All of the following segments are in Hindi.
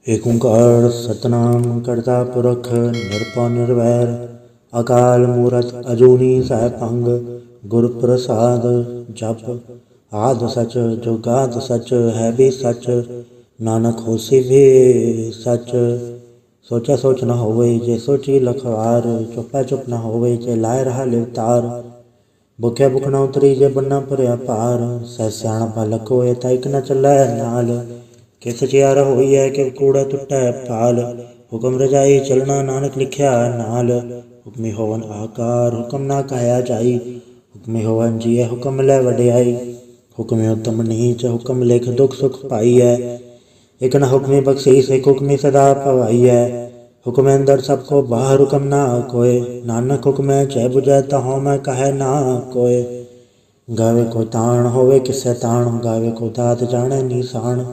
ਏਕ ਓਂਕਾਰ ਸਤਨਾਮ ਕਰਤਾ ਪੁਰਖ ਨਿਰਭਉ ਨਿਰਵੈਰ ਅਕਾਲ ਮੂਰਤ ਅਜੂਨੀ ਸੈਭੰ ਗੁਰ ਪ੍ਰਸਾਦ ਜਪ ਆਦਿ ਸਚ ਜੁਗਾਦਿ ਸਚ ਹੈ ਵੀ ਸਚ ਨਾਨਕ ਹੋਸੀ ਵੀ ਸਚ। ਸੋਚਾ ਸੋਚ ਨਾ ਹੋਵੇ ਜੇ ਸੋਚੀ ਲਖਵਾਰ, ਚੁੱਪਾ ਚੁੱਪ ਨਾ ਹੋਵੇ ਜੇ ਲਾਇ ਰਹਾ ਲਿਵਤਾਰ। ਭੁਖਿਆ ਭੁਖ ਨਾ ਉਤਰੀ ਜੇ ਬੰਨਾ ਭਰਿਆ ਭਾਰ, ਸਹਿ ਸਿਆਣਪਾ ਲਖ ਹੋਏ ਤਾਂ ਇਕ ਨ ਚੱਲੈ ਨਾਲ। ਕਿ ਸਚਿਆਰ ਹੋਈਐ ਕਿ ਕੂੜਾ ਟੁੱਟੈ ਭਾਲ, ਹੁਕਮ ਰਜਾਈ ਚਲਣਾ ਨਾਨਕ ਲਿਖਿਆ ਨਾਲ। ਹੁਕਮੀ ਹੋਵਨ ਆਕਾਰ ਹੁਕਮ ਨਾ ਕਹਿਆ ਜਾਈ, ਹੁਕਮੀ ਹੋਵਨ ਜੀਐ ਹੁਕਮ ਲੈ ਵਡਿਆਈ। ਹੁਕਮੀ ਉਤਮ ਨੀਚ ਹੁਕਮ ਲਿਖ ਦੁਖ ਸੁਖ ਪਾਈਐ, ਇਕ ਨ ਹੁਕਮੀ ਬਖਸ਼ੀਸ ਇਕ ਹੁਕਮੀ ਸਦਾ ਭਵਾਈਐ। ਹੁਕਮੈ ਅੰਦਰ ਸਭ ਕੋ ਬਾਹਰ ਹੁਕਮ ਨਾ ਕੋਇ, ਨਾਨਕ ਹੁਕਮੈ ਜੈ ਬੁਝੈ ਤਹਉ ਮੈਂ ਕਹੈ ਨਾ ਕੋਇ। ਗਾਵੇ ਕੋ ਤਾਣ ਹੋਵੇ ਕਿਸੈ ਤਾਣ, ਗਾਵੇ ਕੋ ਦਾਤ ਜਾਣੈ ਨੀਸਾਨ।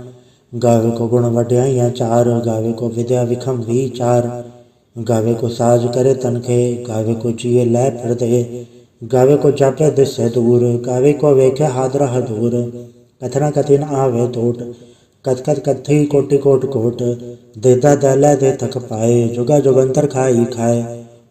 ਗਾਵੇ ਕੋ ਗੁਣ ਵਡਿਆਈਆਂ ਚਾਰ, ਗਾਵੇ ਕੋ ਵਿਦਿਆ ਵਿਖਮ ਵੀਚਾਰ। ਗਾਵੇ ਕੋ ਸਾਜ ਕਰੇ ਤਨਖੇ, ਗਾਵੇ ਕੋ ਜੀਏ ਲੈ ਫਿਰਦੇ। ਗਾਵੇ ਕੋ ਜਾਪੈ ਦਿਸੈ ਦੂਰ, ਗਾਵੇ ਕੋ ਵੇਖੈ ਹਾਦਰਾ ਹਦੂਰ। ਕਥਨਾ ਕਥੀ ਨ ਆਵੇ ਟੋਟ, ਕਥ ਕਥ ਕਥੀ ਕੋਟਿ ਕੋਟ ਕੋਟ। ਦੇਦਾ ਦੈ ਦੇ ਥਕ ਪਾਏ, ਜੁਗਾ ਜੁਗੰਤਰ ਖਾਈ ਖਾਏ।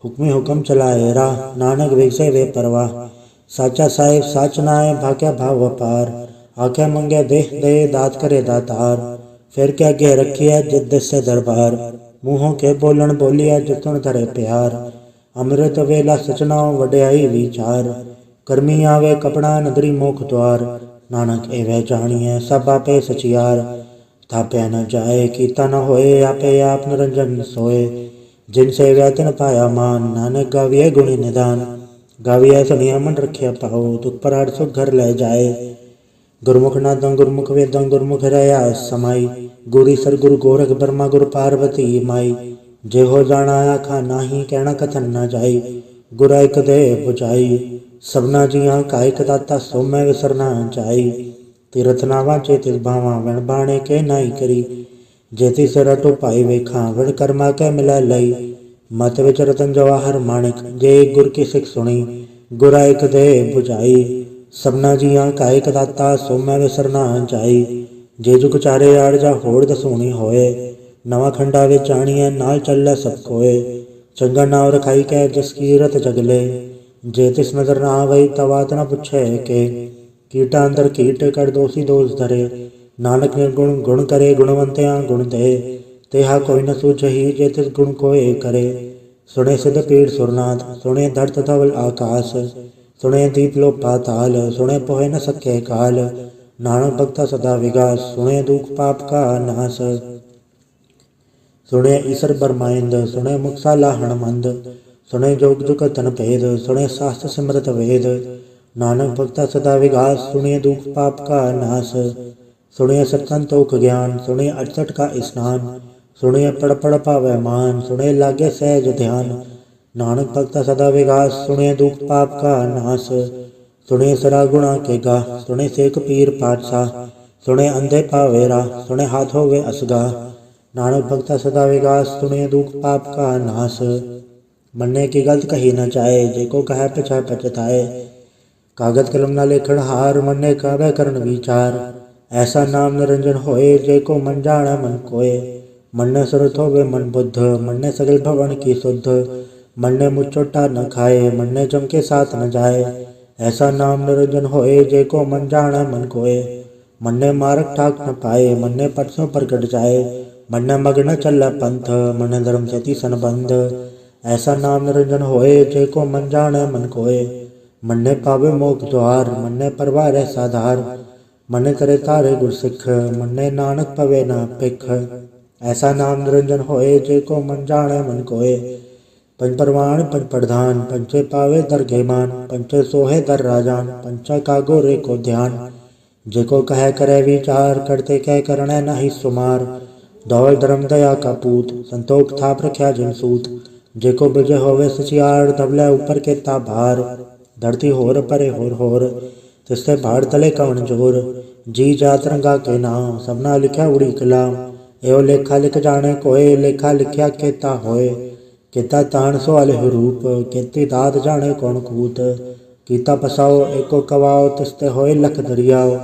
ਹੁਕਮੀ ਹੁਕਮ ਚਲਾਏ ਰਾਹ, ਨਾਨਕ ਵਿਗਸੇ ਵੇ ਪਰਵਾਹ। ਸਾਚਾ ਸਾਹਿਬ ਸਾਚ ਨਾਏ ਭਾਗਿਆ ਭਾਵ ਅਪਾਰ, ਆਖਿਆ ਮੰਗਿਆ ਦੇਹ ਦੇ ਦਾਤ ਕਰੇ ਦਾਤਾਰ। ਫਿਰ ਕੇ ਅੱਗੇ ਰੱਖੀਐ ਜਿਤ ਦਿਸੈ ਦਰਬਾਰ, ਮੂੰਹੋਂ ਕੇ ਬੋਲਣ ਬੋਲੀਐ ਜਿਤੁਣ ਧਰੇ ਪਿਆਰ। ਅੰਮ੍ਰਿਤ ਵੇਲਾ ਸਚਨਾਉ ਵਡਿਆਈ ਵਿਚਾਰ, ਕਰਮੀ ਆਵੇ ਕਪੜਾ ਨਦਰੀ ਮੋਖ ਦੁਆਰ। ਨਾਨਕ ਏਵੈ ਜਾਣੀਐ ਸਭ ਆਪੇ ਸਚਿਆਰ, ਥਾਪਿਆ ਨ ਜਾਏ ਕੀਤਾ ਨ ਹੋਏ ਆਪੇ ਆਪ ਨਿਰੰਜਨ ਸੋਏ। ਜਿਨ ਸੇਵਿਆ ਤਿਨ ਪਾਇਆ ਮਾਨ, ਨਾਨਕ ਗਾਵੀਐ ਗੁਣੀ ਨਿਦਾਨ। ਗਾਵੀਐ ਸੁਣੀਐ ਮਨ ਰਖਿਆ ਭਾਉ, ਦੁਖ ਪਰਾੜ ਸੁਖ ਘਰ ਲੈ ਜਾਏ। ਗੁਰਮੁਖ ਨਾਦੰ ਗੁਰਮੁਖ ਵੇਦੰ ਗੁਰਮੁਖ ਰਹਾ ਸਮਾਈ, ਗੁਰੀ ਸਰ ਗੁਰੂ ਗੋਰਖ ਬਰਮਾ ਗੁਰ ਪਾਰਵਤੀ ਮਾਈ। ਜਿਹੋ ਜਾਣਾ ਆਖਾ ਨਾਹੀ ਕਹਿਣਾ ਕਥਨ ਨ ਜਾਈ, ਗੁਰ ਇਕ ਦੇ ਬੁਝਾਈ। ਸਭਨਾ ਜੀਆਂ ਕਾ ਇਕ ਦਾਤਾ ਸੋ ਮੈਂ ਵਿਸਰ ਨਾ ਜਾਈ। ਤੀਰਥ ਨਾ ਵਾਂਚੇ ਤਿਸ ਭਾਵਾਂ ਵਿਣ ਬਾਣੇ ਕੇ ਨਾਹੀ ਕਰੀ। ਜੇ ਤਿਸ ਰਟੋ ਭਾਈ ਵੇਖਾਂ ਵਿਣ ਕਰਮਾ ਕੇ ਮਿਲੈ ਲਈ। ਮਤ ਵਿਚ ਰਤਨ ਜਵਾਹਰ ਮਾਣਿਕ, ਜੇ ਗੁਰ ਕੀ ਸਿੱਖ ਸੁਣੀ ਗੁਰ ਇਕ ਦੇ ਬੁਝਾਈ। ਸਭਨਾ ਜੀਆਂ ਕਾ ਇਕ ਦਾਤਾ ਸੋ ਮੈਂ ਵਿਸਰ ਨਾ ਜਾਈ। ਜੇ ਜੁਗ ਚਾਰੇ ਆੜ ਜਾ ਹੋੜ ਦਸੂਣੀ ਹੋਏ, ਨਵਾਂ ਖੰਡਾ ਵਿੱਚ ਜਾਣੀਐ ਨਾਲ ਚੱਲੈ ਸਭ ਕੋਏ। ਚੰਗਾ ਨਾਮ ਰਖਾਈ ਕੈ ਜਿਸ ਕੀਰਤ ਜਗਲੇ, ਜੇ ਤਿਸ ਨਜ਼ਰ ਨਾ ਆਵਈ ਤਾ ਬਾਤ ਨ ਪੁੱਛੈ ਕੇ। ਕੀਟਾ ਅੰਦਰ ਕੀਟ ਕਰ ਦੋਸੀ ਦੋਸ ਧਰੇ, ਨਾਨਕ ਨਿਰਗੁਣ ਗੁਣ ਕਰੇ ਗੁਣਵੰਤਿਆਂ ਗੁਣ ਦੇ। ਤੇਹਾ ਕੋਈ ਨ ਸੂਝਹੀ ਜੇ ਤਿਸ ਗੁਣ ਕੋਏ ਕਰੇ। ਸੁਣੇ ਸਿਧ ਪੀੜ ਸੁਰਨਾਥ, ਸੁਣੇ ਧਰਤ ਧਵਲ ਆਕਾਸ। ਸੁਣੇ ਦੀਪ ਲੋ ਪਾਤਾਲ, ਸੁਣੇ ਪੋਹਿ ਨ ਸਕੈ ਕਾਲ। ਨਾਨਕ ਭਗਤਾ ਸਦਾ ਵਿਗਾਸ, ਸੁਣੇ ਦੁਖ ਪਾਪ ਕਾ ਨਾਸ। ਸੁਣੇ ਈਸਰ ਬਰਮਾਇੰਦ, ਸੁਣੇ ਮੁਕਸਾ ਲਾਹਣ ਮੰਦ। ਸੁਣੇ ਜੋਗ ਜੁਗਤਨ ਭੇਦ, ਸੁਣੇ ਸਾਸਤ ਸਿਮਰਤ ਵੇਦ। ਨਾਨਕ ਭਗਤਾ ਸਦਾ ਵਿਗਾਸ, ਸੁਣੇ ਦੁਖ ਪਾਪ ਕਾ ਨਾਸ। ਸੁਣੇ ਸਤ ਸੰਤੋਖ ਗਿਆਨ, ਸੁਣੇ 68 ਕਾ ਇਸਨਾਨ। ਸੁਣੇ ਪੜ ਪੜ ਪਾਵੈ ਮਾਨ, ਸੁਣੇ ਲਾਗੇ ਸਹਿਜ ਧਿਆਨ। ਨਾਨਕ ਭਗਤਾ ਸਦਾ ਵਿਗਾਸ, ਸੁਣੇ ਦੁਖ ਪਾਪ ਕਾ ਨਾਸ। ਸੁਣੇ ਸਰਾ ਗੁਣਾ ਕੇ ਗਾ, ਸੁਣੇ ਸੇਖ ਪੀਰ ਪਾਤਸ਼ਾਹ। ਸੁਣੇ ਅੰਧੇ ਪਾਵੇ ਰਾਹ, ਸੁਣੇ ਹਾਥ ਹੋਵੇ ਅਸਗਾ। ਨਾਨਕ ਭਗਤਾ ਸਦਾ ਵਿਗਾਸ, ਸੁਣੇ ਦੁਖ ਪਾਪ ਕਾ ਨਾਸ। ਮੰਨੇ ਕੀ ਗਲਤ ਕਹੀ ਨ ਜਾਏ, ਜੇ ਕੋ ਕਹਿ ਪਿਛੈ ਪਛਤਾਏ। ਕਾਗਦ ਕਲਮ ਨਾ ਲੇਖਣ ਹਾਰ, ਮੰਨੇ ਕਾਵੈ ਕਰਨ ਵਿਚਾਰ। ਐਸਾ ਨਾਮ ਨਿਰੰਜਨ ਹੋਏ, ਜੇ ਕੋ ਮਨ ਜਾਣੈ ਮਨ ਕੋਏ। ਮੰਨੇ ਸੁਰਤ ਹੋਵੇ ਮਨ ਬੁੱਧ, ਮੰਨੇ ਸਗਲ ਭਵਨ ਕੀ ਸੁਧ। ਮੰਨੇ ਮੁਝ ਚੋਟਾ ਨ ਖਾਏ, ਮੰਨੇ ਜਮ ਕੇ ਸਾਥ ਨ ਜਾਏ। ਐਸਾ ਨਾਮ ਨਿਰੰਜਨ ਹੋਏ, ਜੇ ਕੋ ਮਨ ਜਾਣੈ ਮਨ ਕੋਏ। ਮੰਨੇ ਮਾਰਗ ਠਾਕ ਨ ਪਾਏ, ਮੰਨੇ ਪਟ ਸੋ ਪ੍ਰਗਟ ਜਾਏ। ਮੰਨੇ ਮਗ ਨ ਚੱਲੈ ਪੰਥ, ਮੰਨੇ ਧਰਮ ਸੇਤੀ ਸੰਬੰਧ। ਐਸਾ ਨਾਮ ਨਿਰੰਜਨ ਹੋਏ, ਜੇ ਕੋ ਮਨ ਜਾਣੈ ਮਨ ਕੋਏ। ਮੰਨੇ ਪਾਵੇ ਮੋਖ ਦੁਆਰ, ਮੰਨੇ ਪਰਵਾਰੈ ਸਾਧਾਰ। ਮੰਨੇ ਤਰੇ ਤਾਰੇ ਗੁਰ ਸਿੱਖ, ਮੰਨੇ ਨਾਨਕ ਪਵੇ ਨਾ ਭਿਖ। ਐਸਾ ਨਾਮ ਨਿਰੰਜਨ ਹੋਏ, ਜੇ ਕੋ ਮਨ ਜਾਣੈ ਮਨ ਕੋਏ। ਪੰਜ ਪਰਵਾਣ ਪੰਜ ਪ੍ਰਧਾਨ, ਪੰਚੇ ਪਾਵੇ ਦਰਗੇ ਮਾਨ। ਪੰਚੇ ਸੋਹੇ ਦਰ ਰਾਜਾਨ, ਪੰਚਾ ਕਾ ਗੋਰੇ ਕੋ ਧਿਆਨ। ਜੇ ਕੋ ਕਹਿ ਕਰੈ ਵਿਚਾਰ, ਕਰਤੇ ਕਹਿ ਕਰਣੈ ਨਾਹੀ ਸੁਮਾਰ। ਦੌਲ ਧਰਮ ਦਇਆ ਕਾ ਪੂਤ, ਸੰਤੋਖ ਥਾਪ ਰਖਿਆ ਜਿਨ ਸੂਤ। ਜੇ ਕੋ ਬੁਝੇ ਹੋਵੇ ਸਚਿਆਰ, ਧਵਲੇ ਉਪਰ ਕੇਤਾ ਭਾਰ। ਧਰਤੀ ਹੋਰ ਪਰੇ ਹੋਰ ਹੋਰ, ਤਿਸਤੇ ਭਾੜ ਤਲੇ ਕਵਣ ਜੋਰ। ਜੀ ਜਾਤ ਰੰਗਾ ਕੇ ਨਾਮ, ਸਭਨਾ ਲਿਖਿਆ ਉੜੀ ਕਲਾਮ। ਇਹੋ ਲੇਖਾ ਲਿਖ ਜਾਣੇ ਕੋਏ, ਲੇਖਾ ਲਿਖਿਆ ਕੇਤਾ ਹੋਏ। ਕੀਤਾ ਤਾਣ ਸੋ ਅਲਿਹ ਰੂਪ, ਕੀਤੀ ਦਾਤ ਜਾਣੇ ਕੌਣ ਕੂਤ। ਕੀਤਾ ਪਸਾਓ ਏਕੋ ਕਵਾਓ, ਤਿਸਤੇ ਹੋਏ ਲਖ ਦਰਿਆਓ।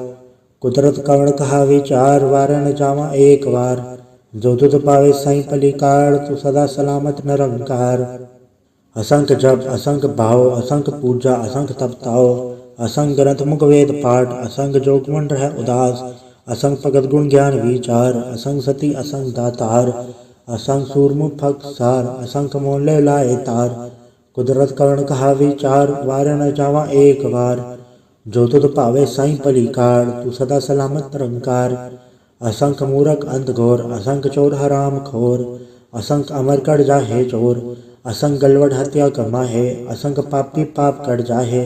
ਕੁਦਰਤ ਕਵਣ ਕਹਾ ਵਿਚਾਰ, ਵਾਰੈ ਨ ਜਾਵਾਂ ਏਕ ਵਾਰ। जो तुध पावे साई भली कार, तू सदा सलामत निरंकार। असंख जप असंख भाव, असंख पूजा असंख तपताओ, असंख ग्रंथ मुख वेद पाठ, असंख जोग मन रह उदास, असंख भगत गुण ज्ञान विचार, असंख सती असंख दातार, असंख सूरमुख फक सार, असंख मोले लाए तार। कुदरत करण कहा विचार, वार न जावा एक बार। जो तुध पावे साई भली कार, तू सदा सलामत निरंकार। असंख मूरख अंध घोर, असंख चोर हराम खोर, असंख अमर कर जाहे चोर, असंख गलवड हत्या कमाहे, असंख पापी पाप कर जाहे,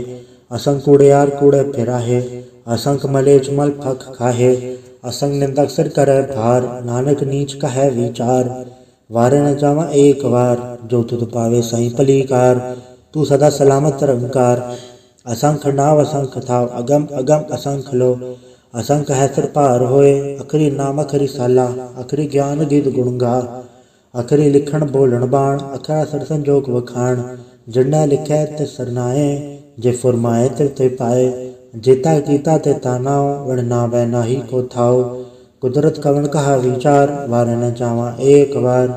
असंख कूड़ेयार कूड़े फिराहे, असंख मलेच मल फक खाहे, असंख निंदक सिर करे भार, नानक नीच कहे विचार। वारे न जावा एक बार, जो तुध पावे साई भली कार, तू सदा सलामत निरंकार। असंख नाव असंख थाव, अगम अगम असंख लो, असंख है सिर पार होए, अखरी नाम अखरी साला, अखरी ज्ञान गिद गुण गा, अखरी लिखण बोलण बाण, अखरा सर संजोग वखाण। जिन्नै लिखै ते सरनाए, जे फुरमाए तिर ते पाए, जेता कीता ते तानाओ, वण नावै नाही को थाओ। कुदरत कवन कहा विचार, वारे न जावा एक बार।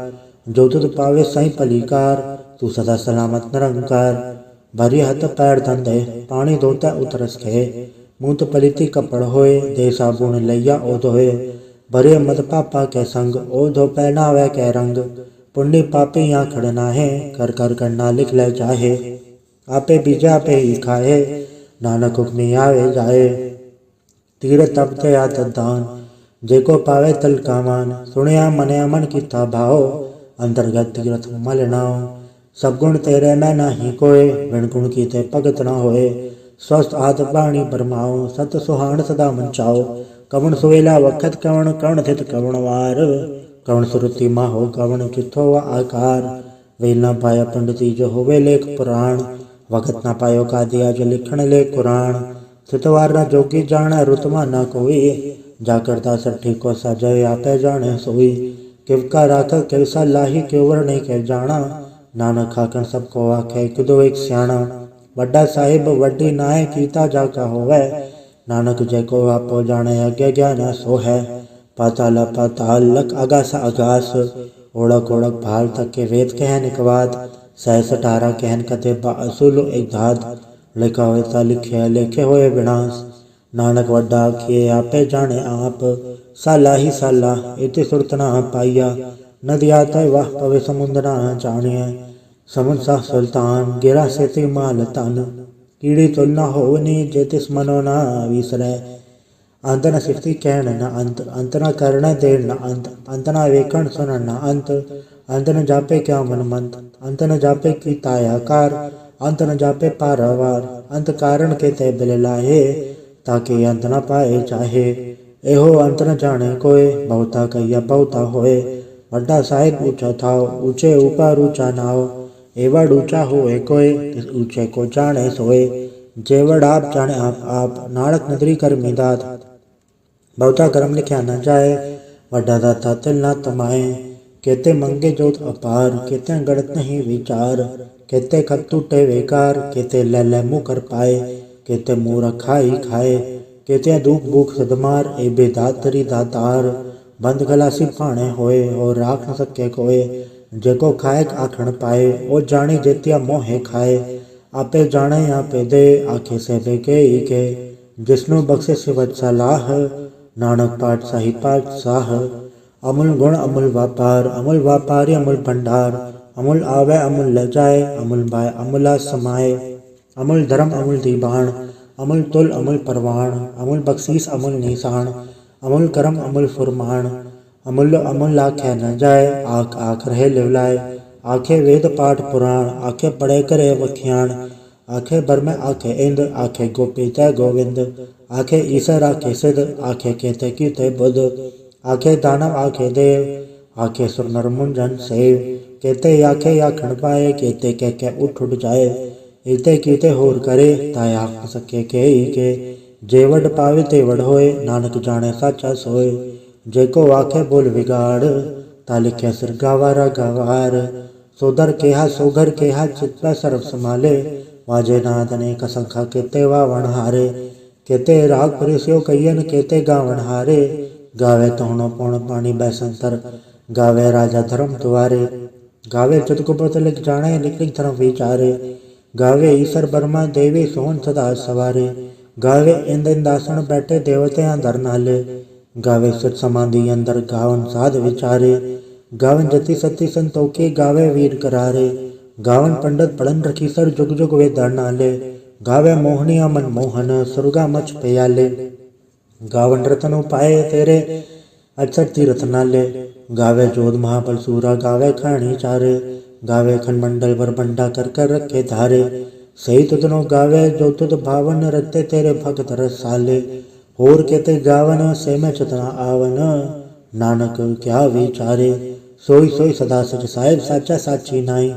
जो तुध पावे साई भली कार, तू सदा सलामत निरंकार। भरी हथ पैर धंधे, पानी धोता उतरस खे, मूत पलिति कपड़ होए, दे साबुन लैया ओ धोए। भरे मत पापा के संग, ओ धो पहनावे के रंग, पुण्य पापी यहाँ खड़ना है, कर कर करना लिख ले चाहे। आपे बीजा पे ही खाए, नानक हुक्मी आवे जाए। तीर तप ते आत दान, जेको पावे तल कामान, सुनिया मने मन कीता भाओ, अंतर्गत तीरथ मल नाओ। सब गुण तेरे में नाही कोय, बिन गुण कीते भगत न होए। स्वस्थ आत बाणी बरमाओ, सत सुहान सदा मंचाओ। कवन सोएला वखत कवन, कवन थित कवन वार, कवन सुरति माहो कवन चिथो व आकार। वेल न पाया पंडिती जो होवे लेख पुराण, वखत न पायो कादिया जो लिखण ले कुरान। थितवार न जोगी जाने, रुतमा न कोई, जा करता सठी को सजय आपे जाने सोई। किव का राख किव सा लाही, क्यों वर्णे के जाना, नानक खाकन सबको आखे किदो एक स्याणा। वड्डा साहिब वड्डी नाय, कीता जाका होवे, नानक जैको आपो जाने अज्ञ ज्ञान सो है। पाताल पाताल लख आगास आगास, ओढ़क ओढ़क भाल तक के वेद कहन एक बात। सहस 18 कहन कते असुल एक धात, लिखा होता लिखे लेखे होए विनाश। नानक वड्डा आखिए आपे जाने आप, साला ही साला इति सुरत ना पाइया। नदिया तय वाह पवे समुद्र ना जानिए, समुद्र सा सुल्तान गिरा सेति माल तन। कीड़ी तुलना होवनी, जेतिस मनो ना विसरै, अंत न सिफती कहन न अंत, अंत न करण देर न अंत, अंत न वेखण सुनन न अंत। अंत न जापे क्या मन मंत, अंत न जापे की तायाकार, अंत न जापे पारावार। अंत कारण के ते बिल लाहे, ताकि अंत न पाए चाहे। एहो अंत न जाने कोय, बहुता कहिया बहुता होए। वड्डा साहिब ऊंचा थाओ, ऊंचे ऊपर ऊंचा नाओ। एवड ऊंचा होए कोय, इस ऊंचे को जाने सोए। जेवड आप जाने आप, नानक नदरी कर मिदात। बहुता कर्म लिख्या न जाए, वड्डा दाता तिल न तमाए। केते मंगे जोत अपार, केते गणत नहीं विचार। केते खत टूटे बेकार, केते ले ले मुँह कर पाए। केते मूरख खाई खाए, केते दुख भूख सदमार। ए बेदातरी दातार, बंद गलासी पाने होए, और राख न सके कोए। जेको खाए आखण पाए, ओ जानी जेतिया मोहे खाए। आपे जाने आपे दे, आखे से बेके के। जिसनु बख्शे सिवत सलाह, नानक पाठ साही पाठ साह। अमूल गुण अमूल व्यापारी अमूल भंडार। अमूल आवे अमूल ले जाए, अमूल बाय अमूला समाए। अमूल धर्म अमूल दीबान, अमूल तुल अमूल परवान। अमूल बख्शीस अमूल निशान, अमूल करम अमूल फुरमान। अमूल्य अमूल आखे न जाए, आख आख रहे लिवलाए। आखे वेद पाठ पुराण, आखे पढ़े करे वख्याण। आखे बरमे आखे इंद, आखे गोपी तय गोविंद। आखे ईसर आखे सिद्ध, आखे केते कीते बुध। आखे दानव आखे देव, आखे सुर नर मुंजन सेव। केते आखे आखण पाए, केते कह उठ उठ जाए। इते कीते होर करे, ताय आख सके के। जेवड पावे तेवड होए, नानक जाने साचा सोए। जेको आखे बोल बिगाड़, ता लिखे सिर गवारा गवार। सोदर केहा सोघर केहा, चित में सर्व संभाले। वाजे नाद ने कसंखा केते वावण हारे। केते राग परिस्यो कयन, केते गावण हारे। गावे तोहनो पौण पानी बैसंतर, गावे राजा धर्म द्वारे, गावे चतुकुपत लिख जाने लिख लिख धर्म विचारे, गावे ईश्वर बर्मा देवी सोहन सदा सवारे, गावे इंद इंदासन बैठे देवते धर नाले, गावे सुच समाधि अंदर गावन साध विचारे, गावन जति सती संतोखे गावे वीर करारे, गावन पंडित पढ़न रखीसर जुग जुग वे धर नाले, गावे मोहनिया मन मोहन सुरगा मच प्याले, गावन रतन उपाय तेरे अक्षर तीरथ नाले, गावे जोध महाबल सूरा गावे खाणी चारे, गावे खंडमंडल वर बंडा कर कर रखे धारे, सही तुदनो गावे जो तुद भावन रते तेरे भगत रसाले, होर केते गावन से में चतना आवन, नानक क्या विचारे, सोई सोई सदा सच साहिब साचा साची नाई,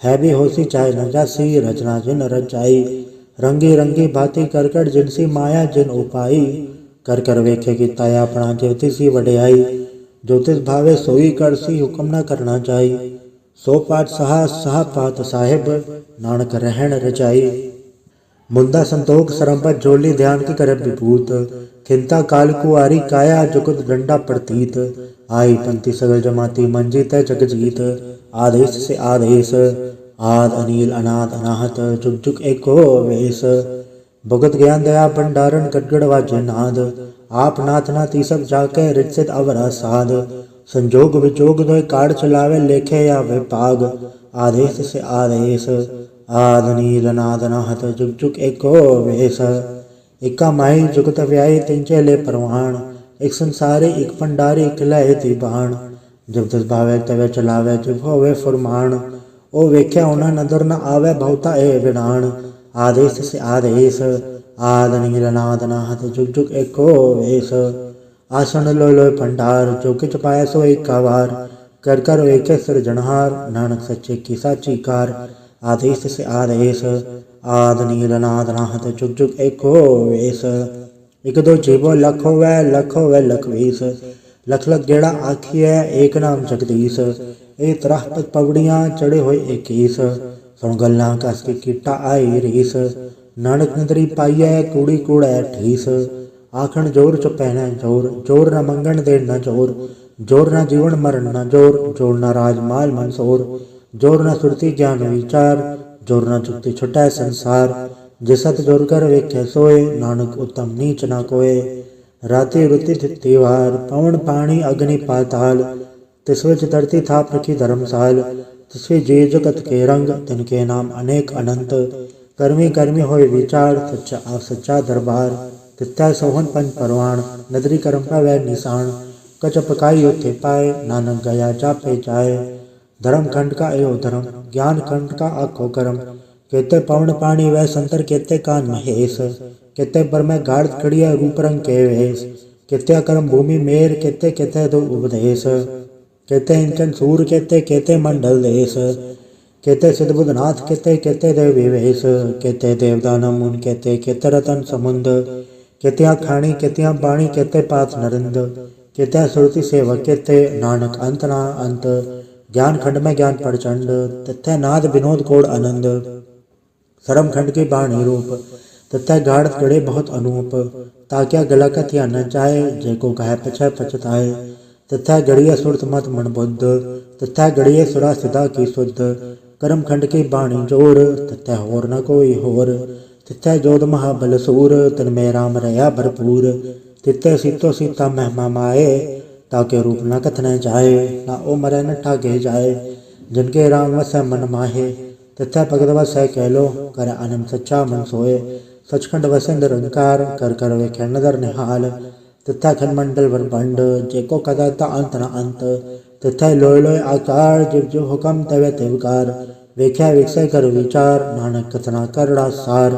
है भी होसी चाहे न जासी रचना जिन रचाई, रंगी रंगी भांति करकट जिनसी माया जिन उपाई, कर कर वेखे की ताया अपना ज्योतिषी वड्याई, ज्योतिष भावे सोई करसी हुक्म न करना चाही, सो पाठ सहा सहा पात साहिब नानक रहन रचाई, मुंदा संतोख सरंपत जोली ध्यान की कर विभूत, खिंता काल कुआरी काया जुगत डंडा प्रतीत, आई पंथी सगल जमाती मंजी तय जग जीत, आदेश से आदेश आद अनिल अनाद अनाहत जुग जुग एको वेश, भगत ज्ञान दया भंडारण गड़गड़ वाजे नाद, आप नाथ नाथी सब जाके रिचित अवरा साध, संजोग विजोग दो काड़ चलावे लेखे या विपाग, आदेश से आदेश आद नील नाद अनाहत जुग जुग एको वेश, इक्का माही जुगत व्याई तिंचे ले परवान, एक संसारी एक भंडारी खिलाए ती बाण, जब दस भावे तवे चलावे जब होवे फुरमान, ओ वेख्या होना नदर न आवे बहुता ए विडान, आदेश से आदेश आद नील नाद अनाहत जुग जुग एको वेश, आसन लो लो भंडार जो किच पाए सो एक वार, कर कर वेखे सृजनहार नानक सच्चे की साची कार, आदेश से आदेश आद नील नाद अनाहत जुग जुग एको वेश, एक दो जीवो लख होवे लख वीस, लख लख गेड़ा आखिए एक नाम जगदीश, ए तरह पग पवड़ियाँ चढ़े हुए इक्कीस, सुन गल्ला कस की कीटा आई रीस, नानक नदरी पाइए कूड़ी कूड़े ठीस, आखण जोर चुपै न जोर, जोर न मंगण दे न जोर, जोर न जीवन मरण न जोर, जोर न राज माल मंसोर, जोर न सुरती ज्ञान विचार, जोर न चुक्ति छुटै संसार, जिसत जोर कर वेखे सोए, नानक उत्तम नीच न कोय, राति रुति तिवार पवन पानी अग्नि पाताल, तिस विच धरती थाप रखी धर्मसाल, तिसवे जे जगत के रंग तिनके नाम अनेक अनंत, कर्मी कर्मी होए विचार सच्चा सच्चा दरबार, तित्या सोहन पंच परवान नदरी करम का वह निशान, कच पकाई उथे पाए नानक गया जापे जाए, धर्म खंड का एहो धर्म ज्ञान खंड का आखो करम, केते पवन पानी वह संतर केते कान महेश, केते पर में गाढ़ खड़िया रूप रंग के वेश, केते कर्म भूमि मेर केते केते दो उपदेश, केते इंचन सूर केते केते मंडल देश, केते सिद्ध बुधनाथ केते केते देव विवेश, केते देवदान मुन केते केते रतन समुंद, केत्या खाणी केत्या बाणी केते पाथ नरिंद, केत्या सुरति सेवक केते नानक अंत ना अंत, ज्ञान खंड में ज्ञान प्रचंड तथ्य नाद विनोद कोड आनंद, सरम खंड की बाणी रूप तथ्य गाढ़ गड़े बहुत अनूप, ताक्या गला का थिया न चाहे जेको कहे पछय पछताए, तथा गड़िया सुरत मत मन बुद्ध, तथा गड़िए सुरा सिदा की शुद्ध, कर्म खंड की बाणी जोर तथा होर न कोई होर, तिथै जोध महाबल सूर तन में राम रया भरपूर, तिथै सीतो सीता महिमा माए, ताके रूप न कथने जाए, ना ओ मरे न ठाके जाए, जिनके राम वसै मन माहे, तिथै भगत वसै कहलो कर आनंद सच्चा मन सोए, सचखंड वसै निरंकार कर कर वेखे नदर निहाल, तिथै खंडमंडल वर बंड जेको कदाता अंत न अंत, तिथै लोय लोय आकार जिव जिव हुकम तवे तिवकार, वेख्या विकसय कर विचार नानक कथना करड़ा सार,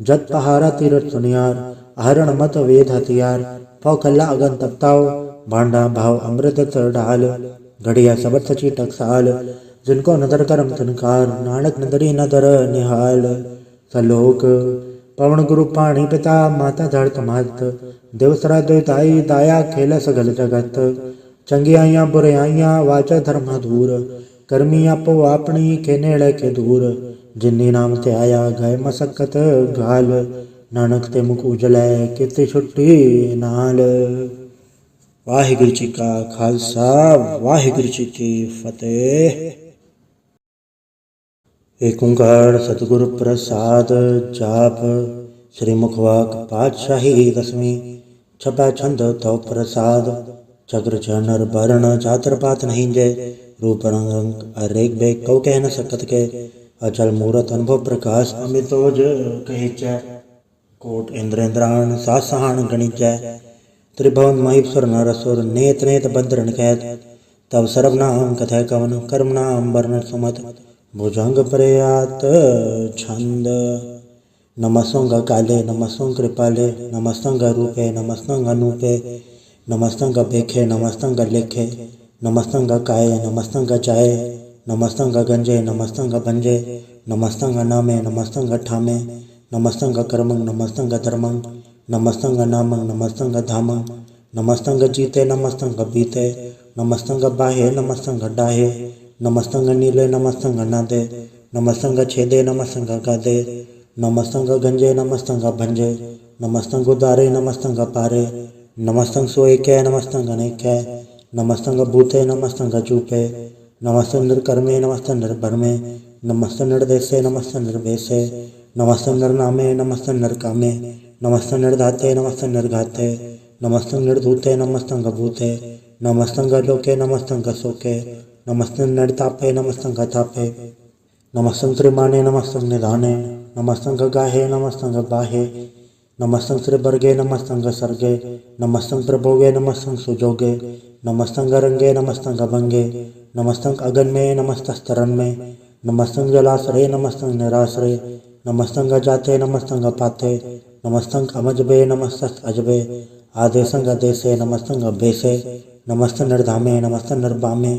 जत पहारा तीरथ सुनियार आहरण मत वेद हथियार, पौ खल्ला अगन तपताओ भांडा भाव अमृत ढाल, घड़िया सबत सची टकसाल, जिनको नदर करम तिनकार नानक नदरी नदर निहाल, सलोक पवन गुरु पाणी पिता माता धरत महत, देवसरा द्वैताई दाया खेल सगल जगत, चंगियाइयाँ बुराइयाँ वाचा धर्म दूर, कर्मी आपो आपनी के नेड़े के दूर, जिन्नी नाम ते आया गए मसक्कत गाल, नानक ते मुख उजलै किते छुट्टी नाल। वाहिगुरु जी का खालसा, वाहिगुरु जी की फतेह। एक ओंकार सतगुरु प्रसाद। जाप श्री मुखवाक पातशाही दसवीं। छपै छंद तो प्रसाद। चक्र चनर बरण चातर पात नहीं जय। रूप रंग अरेक बेग कौ कह न सकत के। अचल मूरत अनुभव प्रकाश अमितोज कहिचै। कोट इंद्रेंद्रान सासहान गणिजै। त्रिभुवन महीश्वर नरसुर नेत नेत बद्र निकैत। तब सर्वनाम कथय कवन कर्म नाम वर्ण सुमत। भुजंग प्रयात छंद। नमस्तंग काले नमस्तंग कृपाले नमस्तंग रूपे नमस्तंग अनूपे नमस्तंग भेखे नमस्तंग लेखे नमस्तंग काय नमस्तंग चाय नमस्तंग गंजे नमस्तंग भंजे नमस्तंग नामे नमस्तंग ठामे नमस्तंग कर्मंग नमस्तंग धर्मंग नमस्तंग नामंग नमस्तंग धामंग नमस्तंग जीते नमस्तंग बीते नमस्तंग बाहे नमस्तंग डाहे नमस्तंग नीले नमस्तंग नादे नमस्तंग छेदे नमस्तंग गादे नमस्तंग गंजे नमस्तंग भंजे नमस्तंग उदारे नमस्तंग पारे नमस्तंग सोएकै नमस्तंग अनेकै नमस्तंग भूते नमस्तंग चूपे नमस्तंग निर्कर्मे नमस्तंग निर्भरमे नमस्तंग निर्देशे नमस्तंग निर्भेशे नमस्तंग निर्नामे नमस्तंग निर्कामे नमस्तंग निर्धाते नमस्तंग निर्घाते नमस्तंग निर्धूते नमस्तंग भूते नमस्तंग लोके नमस्तंग शोके नमस्तंग निर्तापे नमस्तंग तापे नमस्तंग त्रिमाने नमस्तंग निधाने नमस्तंग गाहे नमस्तंग बाहे नमस्तंग त्रिवर्गे नमस्तंग सर्गे नमस्तंग प्रभोगे नमस्तंग सुजोगे नमस्तंग रंगे नमस्तंग भंगे नमस्तंग अगन्मे नमस्तस्तरन्मे नमस्तंग जलाश्रय नमस्तंग निराश्रय नमस्तंग जाते नमस्तंग पाते नमस्तंग अमजबे नमस्तस्त अजबे आदेशंग देशे नमस्तंग बेसे नमस्तंग निर्धामे नमस्तंग निर्बामे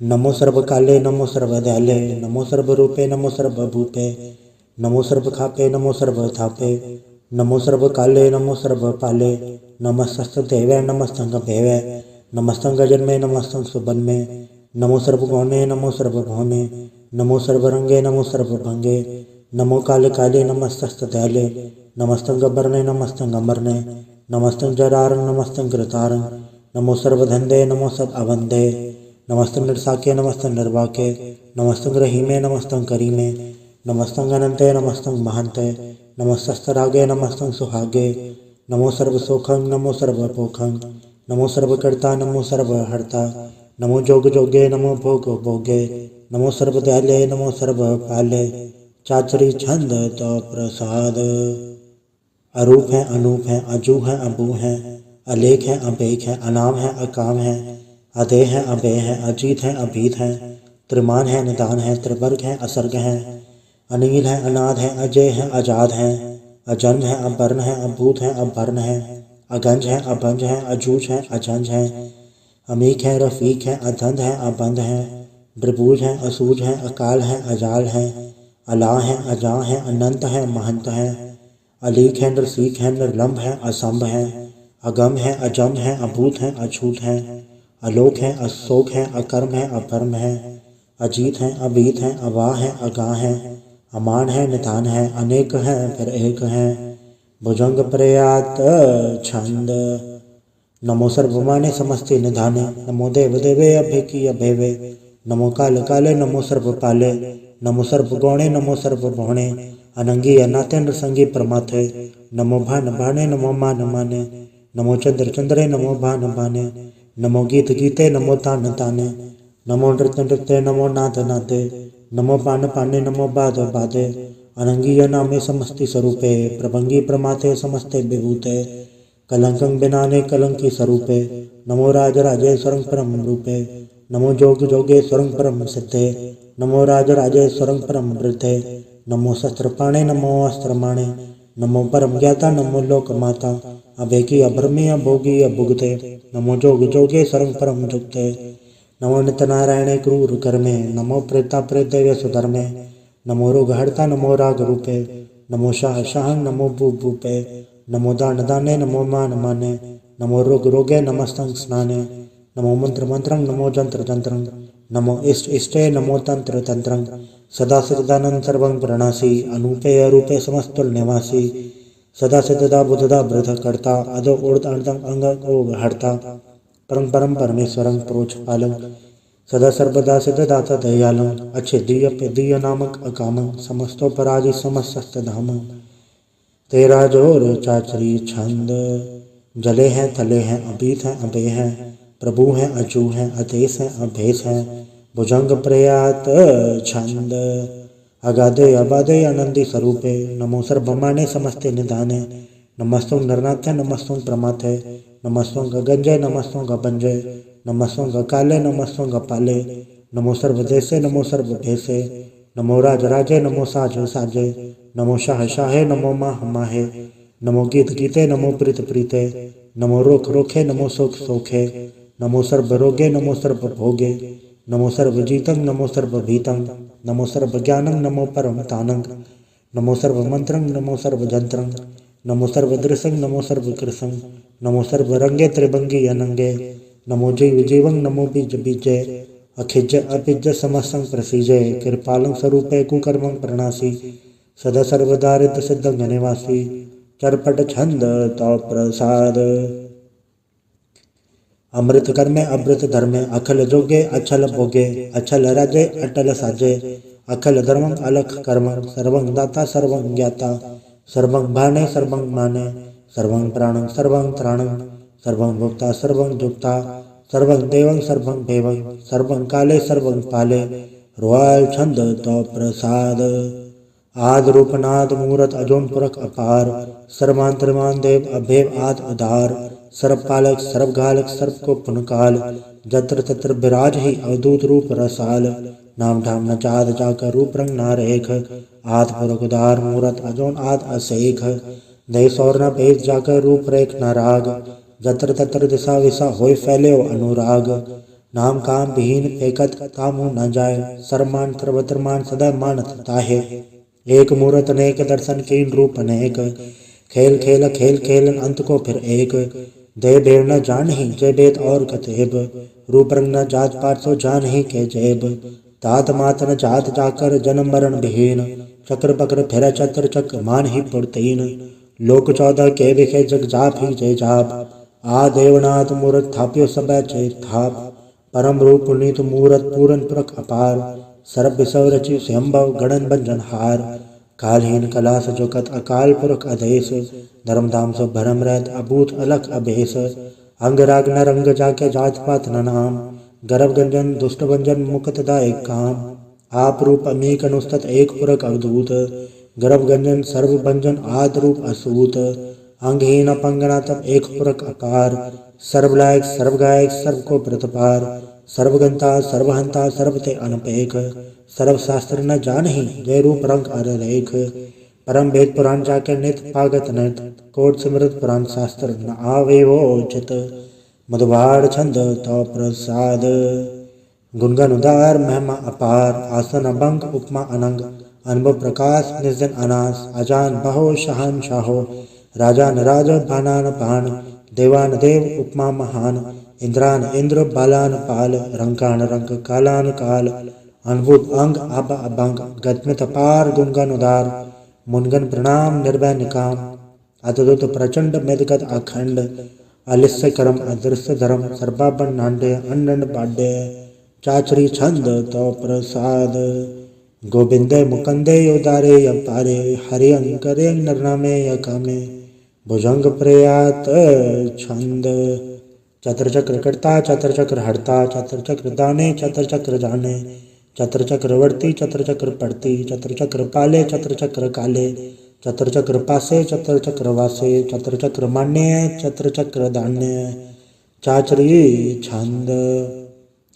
नमो सर्वकाले नमो सर्वदयाले नमो सर्वरूपे नमो सर्वभूते नमो सर्वखापे नमो सर्वथापे नमो सर्वकाले नमो सर्वपाले नमस्तस्त देवे नमस्तंग भेवे नमस्तंग जन्मे नमस्तंग सुबन्मे नमो सर्वगौणे नमो सर्वभौने नमो सर्वरंगे नमो सर्वभंगे नमो काले काले नमस्तस्त दयाले नमस्तंग बरने नमस्तंग अमरने नमस्तंग जरारंग नमस्तंग कृतारंग नमो सर्वधंदे नमो सद अवंदे नमस्तंग निर्साके नमस्तंग निर्वाके नमस्तंग रहीमे नमस्तंग करीमे नमस्तंग अनंते नमस्तंग महंते नमस्तस्तरागे नमस्तंग सुहागे नमो सर्वसुखंग नमो सर्वपोखंग नमो सर्वकर्ता नमो सर्वहर्ता नमो जोग जोगे नमो भोग भोगे नमो सर्वदयाले नमो सर्वपाले। चाचरी छंद तो प्रसाद। अरूप है अनूप है अजू है अबू है अलेख है अबेख है अनाम है अकाम है अधे है अभे है अजीत है अभीत है त्रिमान है निदान है त्रिवर्ग है असर्ग है अनील है अनाद है अजय है अजाद है अजन्म है अवर्ण है अभूत है अवर्ण है अगंज है अभंज है अजूज है अजंज है अमीक है रफीक है अधंध है अबंध है द्रिभुज है असूज है अकाल है अजाल है अला है अजा है अनंत है महंत है अलीक है नरसीक है निर्लंब है असंभ है अगम है अजम है अभूत है अछूत है अलोक है अशोक है अकर्म है अभर्म है अजीत है अबीत है अवाह है अगाह है अमान है निधान है अनेक है फिर एक है। भुजंग प्रयात छंद। नमो सर्वमाने समस्ते निधाने नमो देव देवे अभेकी अभेवे नमो काल काले नमो सर्वपाले नमो सर्वगौणे नमो सर्वभौणे अनंगी अनाथे नृसंगी परमाथे नमो भान भाने नमो मान माने नमो चंद्र चंद्रे नमो भान भाने नमो गीत गीते नमो तान ताने नमो नृत्य नृत्य नमो नाद नादे नमो पान पाने नमो बाद बादे अनंगी नामे समस्ति स्वरूपे प्रभंगी प्रमाथे समस्ते विभूते कलंकं बिनाने कलंकी स्वरूपे नमो राज राजेश्वरं परम रूपे नमो जोग जोगेश्वरं परम सिद्धे नमो राज राजेश्वरं परम वृद्धे नमो शस्त्रपाणे नमो अस्त्रमाणे नमो परम ज्ञाता नमो लोक माता अभेकी अभ्रमे अभोगी अभुगते नमो जोग जोगेश्वरं परम जुगते नमो नित्यनारायणे क्रूर कर्मे नमो प्रेता प्रेतव्य सुधर्मे नमो रोग हरता नमो राग रूपे नमो शाह शाह नमो भूप भूपे नमो दान दाने नमो मान माने नमो रोग रोगे नमस्तंग स्नाने नमो मंत्र मंत्रं नमो जंत्र जंत्रं नमो इष्ट इष्टे नमो तंत्र तंत्रं सदा सदानंद सर्वं प्रणासी अनूपे अरूपे समस्तुल निवासी सदा सदा बुधदा वृद्ध करता अदो उर्द अंग अंग हरता परम परम परमेश्वरं प्रोच पालं सदा सर्वदा सिद्धदाता दयालं अच्छेदीय पेदीय नामक अकामं समस्तोपराधि समस्तधामं तेरा जोर चाचरी छंद जले हैं थले हैं अभीत हैं अभे हैं प्रभु हैं अचू हैं अतेश हैं अभेस हैं भुजंग प्रयात छंद अगाधे अबाधे आनंदी स्वरूपे नमो सर्वमाने समस्ते निधाने नमस्तों नरनाथ नमस्तों प्रमाथे नमस्तों गगंजय नमस्तों गपंजय नमस्तों गकाले नमस्तों गपाले नमो सर्वदेशे नमो सर्वभेसे नमो राजराजे नमो साज साजे नमो शाह शाहे नमो माह माहे नमो गीत गीते नमो प्रीत प्रीते नमो रोख रोखे नमो सोख सोखे नमो सर्व रोगे नमो सर्व भोगे नमो सर्व जीतं नमो सर्व भीतं नमो सर्व ज्ञानं नमो परम तानं नमो सर्व मंत्रं नमो सर्व जंत्रं नमो सर्व दृशं नमो सर्व कृशं नमो सर्व रंगे त्रिभंगी अनंगे नमो जीव जीवं नमो बीज बीजे अखिज अभिज समस्तं प्रसीजे कृपालं स्वरूपे कुकर्मं प्रणासी सदा सर्वदारिद्र सिद्धं निवासी चरपट छंद तो प्रसाद अमृत कर्मे अमृत धर्मे अखल जोगे अछल भोगे अछल राजे अटल साजे अखल धर्मं अलख कर्मं सर्वं दाता सर्वं ज्ञाता सर्वं भाने सर्वं माने सर्वं प्राणं सर्वं त्राणं सर्वं भोक्ता सर्वं जुक्ता सर्वं देवं सर्वं देवं सर्वं काले सर्वं पाले रोयल छंद तो प्रसाद आद रूपनाद मूरत अजोन पुरख अपार सर्वांतरमान देव अभेव आद उदार सर्वपालक सर्वघालक सर्व को पुनकाल जत्र तत्र विराज ही अवधूत रूप रसाल नाम ठाम न चाद जाकर रूप रंग ना रेख आद पुरख उदार मूरत अजोन आद असेख देश और न भेद जाकर रूप रेख न राग जत्र तत्र दिशा विशा होय फैले अनुराग नाम काम विहीन फेकत कामू न जाय सर्वमान सर्वत्रमान सदा मानत ताहे एक मूरत अनेक दर्शन कीन रूप अनेक खेल खेल खेल खेलन अंत को फिर एक दे बेर न जान ही जय बेद और कतेब रूप रंग न जात पात सो जान ही के जेब तात मात न जात जाकर जन्म मरण विहीन चक्र पक्र फिर चत्र चक्र मान ही पुरतीन लोक 14 के विखे जग जाप ही जय जाप आ देवनाथ मूरत थाप्यो सब चय थाप परम रूप पुनीत मूरत पूरन पुरख अपार सर्व विसव रचि स्वयंभव गणन बंजन हार कालहीन कलास जोकत अकाल पुरख अधेश धर्मधाम सो भरम रहत अभूत अलख अभेस अंग राग न रंग जाके जात पात न नाम गर्भ गंजन दुष्ट भंजन मुक्त दायक काम आप रूप अमीक अनुस्तत एक पुरख अवधूत गर्भ गंजन सर्व भंजन आद रूप असूत अंगहीन अपंगना तब एक पुरख अकार सर्वलायक सर्वगायक सर्व को प्रतपार सर्वगंता सर्वहंता सर्वते अनपेख सर्वशास्त्र न जानहि जय रूप रंग अरलेख परम वेद पुराण जाके नित पागत नित कोट समृत पुराण शास्त्र न आवे वो चित मधुबाड़ छंद तो प्रसाद गुणगन उदार महिमा अपार आसन अभंग उपमा अनंग अनुभव प्रकाश निर्जन अनास अजान बहो शहान शाहो राजान राज भानान भान देवान देव उपमा महान इंद्रान इंद्र बालान पाल रंकान रंक कालान काल अनुभूत अंग अब अभंग गदमित अपार गुणगन उदार मुनगन प्रणाम निर्भय निकाम अद्भुत प्रचंड मेदगत अखंड अलिस्य करम अदृश्य धर्म सर्वाभन नांडे अन्नन पाड्य चाचरी छंद तो प्रसाद गोविंदे मुकंदे उदारे अपारे हरि अंकरे नरनामे यकामे भुजंग प्रयात छंद चतर चक्र करता चतर चक्र हरता चतर चक्र दाने चतर चक्र जाने चतर चक्र वर्ती चतर चक्र पड़ती चतर चक्र पाले चतर चक्र काले चतर चक्र पासे चतर चक्र वासे चतर चक्र मान्य चतर चक्र दान्य चाचरी छंद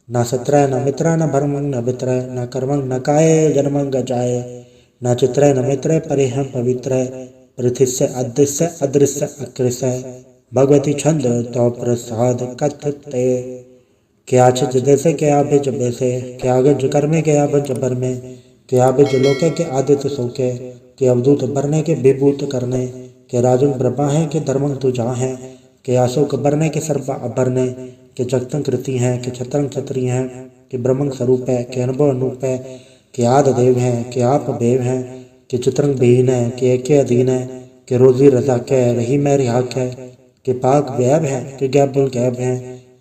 न सत्रय न मित्र न भरमंग न वित्रय न कर्मंग न काय जन्मंग जाय न चित्रय न मित्रय परिहम पवित्रय पृथिस्य अदृश्य अदृश्य अकृष्य भगवती छंद तो प्रसाद कथते क्या छिज जैसे क्या बिज बैसे क्या गज कर्मे क्या बज बर में क्या बिज लोके के आदित्य सोके के अवधूत बरने के विभूत करने के राजुन ब्रह्मा है के धर्मं तुझा है के अशोक बरने के सर्वा अबरने के जगतंग कृति हैं के छत्रंग छत्री हैं के ब्रह्मंग स्वरूप है के अनुभव अनूप है के आद देव हैं के आप भेव हैं के चित्रंग बीन है के एके अधीन है के रोजी रजा के रही मैं रिहाक है के पाक वैब है के गैबुल गैब है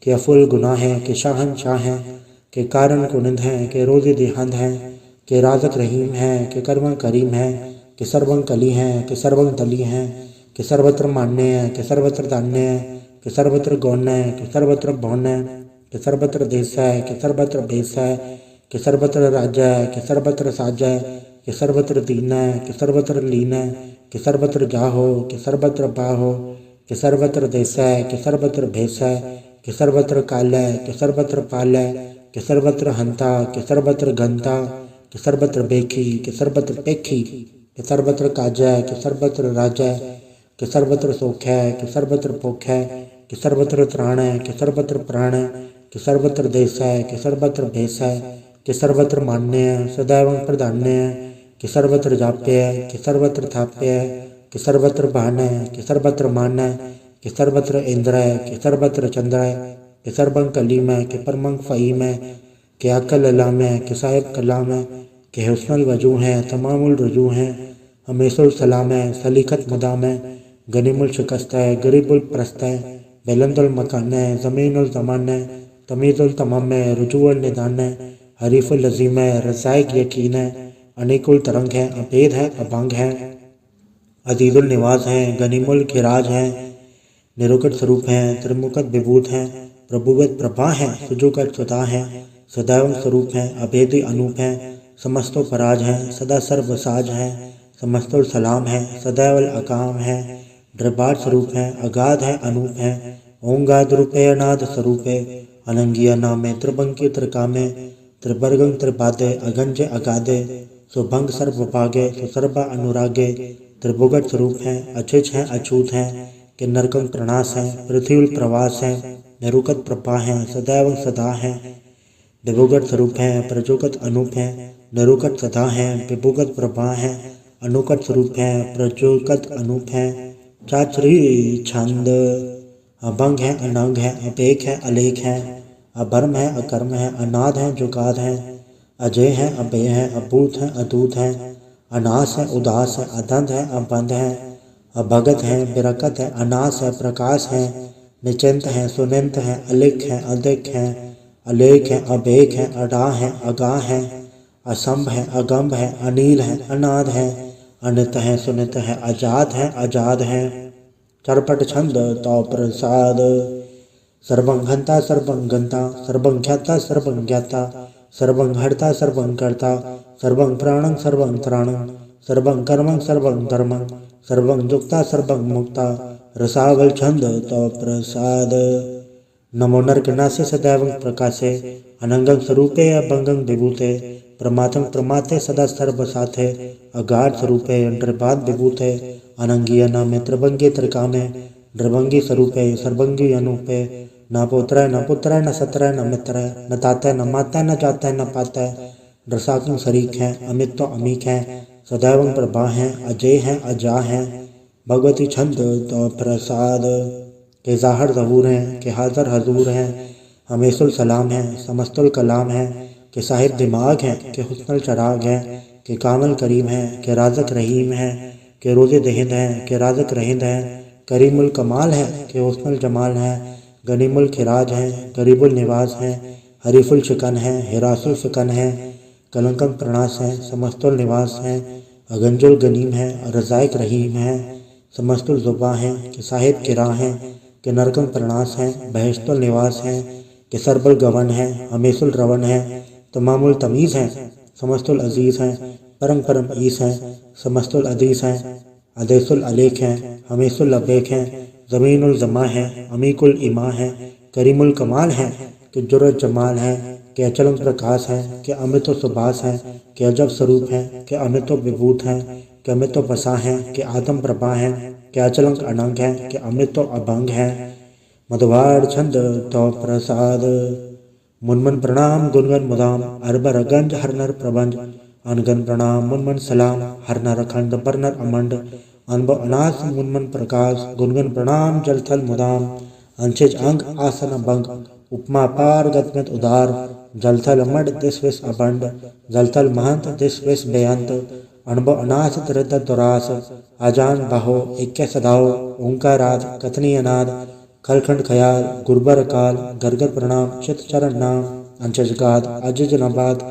के अफुल गुनाह हैं, के शाहनशाह हैं, के कारण कुनिंद हैं, के रोज़े देहंद हैं, के राज़क रहीम हैं, के कर्म करीम हैं, के सर्वं कली हैं, के सर्वं तली हैं, के सर्वत्र मान्य हैं, के सर्वत्र दान्य हैं, के सर्वत्र गौण्य है, के सर्वत्र भौन्य है, के सर्वत्र देश है, के सर्वत्र भेष है, के सर्वत्र राज्य है, के सर्वत्र साज है, के सर्वत्र दीन है, के सर्वत्र लीन है, के सर्वत्र जाहो, के सर्वत्र बाहो, के सर्वत्र देश है, के सर्वत्र भेष है, के सर्वत्र काल है, के सर्वत्र पाल है, के सर्वत्र हंता, के सर्वत्र घंता, के सर्वत्र बेखी, के सर्वत्र पेखी, के सर्वत्र काज है, के सर्वत्र राज है, कि सर्वत्र सुख है, कि सर्वत्र भूख है, कि सर्वत्र त्राण है, कि सर्वत्र प्राण है, कि सर्वत्र देश है, कि सर्वत्र भेष है, कि सर्वत्र मान्य है, सदैव प्रधान्य है, कि सर्वत्र जाप्य है, कि सर्वत्र थाप्य है, कि सर्वत्र भान है, कि सर्वत्र मान है, कि सर्वत्र इंद्र है, कि सर्वत्र चंद्र है, कि सर्वं कलीम है, कि परमं फ़हीम है, कि अकल अलाम है, कि साहिब कलाम है, कि हुस्नुल वजू है, तमामुल रुजू है, हमेशुल सलाम है, सलीखत मुदाम है, गनीमुल शिकस्त है, गरीबुल प्रस्त है, बुलंदुल मकान है, ज़मीनुल ज़मान है, तमीज़ुल तमाम है, रुजूउल निदान है, हरीफुल लज़ीम है, रज़ाइक यकीन है, अनेकुल तरंग है, अभेद है, अभंग है, अजीज़ुल निवास है, गनीमुल खिराज है, निरुकट स्वरूप है, त्रिमुखत विभूत है, प्रभुवत प्रभा है, सुजुकट सुधा है, सदैव स्वरूप है, अभेदी अनूप है, समस्तो पराज है, सदा सर्वसाज है, समस्तुल सलाम है, सदैवल अकाम है, दरबार स्वरूप है, अगाध है, अनूप है, ओंगाद रूपे अनाद स्वरूपे, अनंगिया नामे त्रिभंगी त्रिकामे, त्रिवर्गं त्रिपादे, अगंजे अगाधे, सुभंग सर्वभागे, सुसर्वा अनुरागे, त्रिभुगट स्वरूप है, अचिच है, अछूत है, कि नरकं प्रणास है, पृथ्वी प्रवास है, निरुकत प्रभा है, सदैव सदा है, विभुगत स्वरूप है, प्रजोगत अनूप है, निरुकत सदा है, विभुगत प्रभा है, अनुकट स्वरूप है, प्रजोगत अनूप है, चाचरी छंद, अभंग है, अनंग है, अपेक है, अलेख है, अभर्म है, अकर्म है, अनाद है, जुगाद है, अजय है, अभय है, अभूत है, अदूत है, अनास है, उदास है, अदंत है, अबंध है, अभगत है, बिरकत है, अनास है, प्रकाश है, निचिंत है, सुनिंत है, अलिख है, अधिक है, अलेख है, अबेक है, अडा है, अगा है, असंभ है, अगम्भ है, अनील है, अनाद है, अनित है, सुनित है, अजात है, आजाद है, चरपट छंद तो प्रसाद, सर्वं घंता सर्वं गंता, सर्वं ख्याता सर्वं ज्ञाता, सर्वं हर्ता सर्वं कर्ता, सर्वं प्राणं सर्वं त्राणं, सर्वं कर्मं सर्वं धर्मं, सर्वं दुक्ता सर्वं मुक्ता, रसावल छंद तो प्रसाद। नमो नरकनासे सदैव प्रकाशे, अनंगं स्वरूपे अभंगं विभूते, प्रमाथं प्रमाथे सदा सर्वसाथे, अगाध स्वरूपे निर्बाध विभूते, अनंगीय नामे त्रिभंगी त्रिकामे, द्रभंगी स्वरूपे सर्वंगी अनूपे, न पुत्र न पुत्र न सत्र न मित्र, न ताता न माता न जाता न पाता, रसाकं शरीक है, अमित तो अमीक है, सदैव प्रभा है, अजय है, अजा है, भगवती छंद तो प्रसाद। के ज़ाहर ज़हूर हैं, के हाज़र हजूर हैं, हमेशुल सलाम है, समस्तुल कलाम है, के साहिब दिमाग है, के हुस्नुल चराग है, के कामल करीम है, के राज़क रहीम है, के रोज़े दहिंद है, के राज़क रहिंद है, करीमुल कमाल है, के हुस्नुल जमाल है, गनीमुल खिराज है, गरीबुल निवास है, हरीफुल शिकन है, हिरासुल शिकन है, कलंकं प्रणास है, समस्तुल निवास है, अगंजुल गनीम है, रज़ाइक रहीम है, समस्तुल ज़ुबा है, के साहिब किरा है, के नरकं प्रणास है, बहिश्तुल निवास है, के सरबुल गवन है, हमेशुल रवन है, तमामुल तमीज़ है, समस्तुल अजीज़ है, परम परम ईस है, समस्तुल अदीस है, अदेसुल अलेख है, हमेशुल अबेक है, ज़मीनुल ज़मा है, अमीकुल इमा है, करीमुल कमाल है, कि जुर्रत जमाल है, कि अचलंग प्रकाश है, कि अमितो सुभाष है, कि अजब स्वरूप है, कि अमितो विभूत है, कि अमितो बसा है, कि आदम प्रभा है, कि अचलंग अनंग है, कि अमितो अभंग है। मधुवार छंद तो प्रसाद। मुनमन प्रणाम गुनगन मुदाम, अरबर गंज हरनर प्रबंज, अनगन प्रणाम मुनमन सलाम, हरनर अखंड बरनर अमंड, अनब अनास मुनमन प्रकाश, गुनगन प्रणाम जलथल मुदाम, अंशिज अंग आसन भंग, उपमा पार गतगत उदार, जलथल मड दिस विस अबंड, जलथल महंत दिस विस बेअंत, अनब अनास दृद दुरास, आजान बाहो इक्के सदाओ, ओंकाराद कथनी अनाद, खलखंड खयाल गुरबर काल गरगर प्रणाम चित चरण नाम अंचजगात अजज नबाद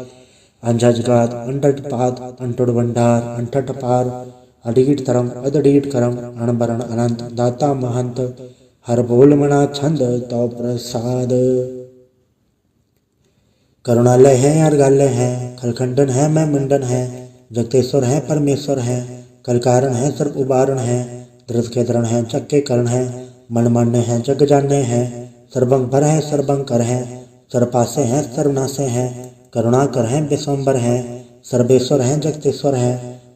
अंजजगात अंडटपाद अंटुड़ भंडार अंठट पार अडीट तरम अदडीट करम अणबरण अनंत दाता महंत हर बोल मना छंद तो प्रसाद। करुणालय है अर्गालय है खलखंडन है मैं मंडन है जगतेश्वर है परमेश्वर है कलकारण है सर्प उबारण है धृत के दृढ़ है चक के कर्ण है मनमान्य है जग जाने हैं सर्वंग भर है सर्वंकर है सर्वपासे हैं सर्वनाशे हैं करुणाकर है विश्वम्बर है सर्वेश्वर है जगतेश्वर है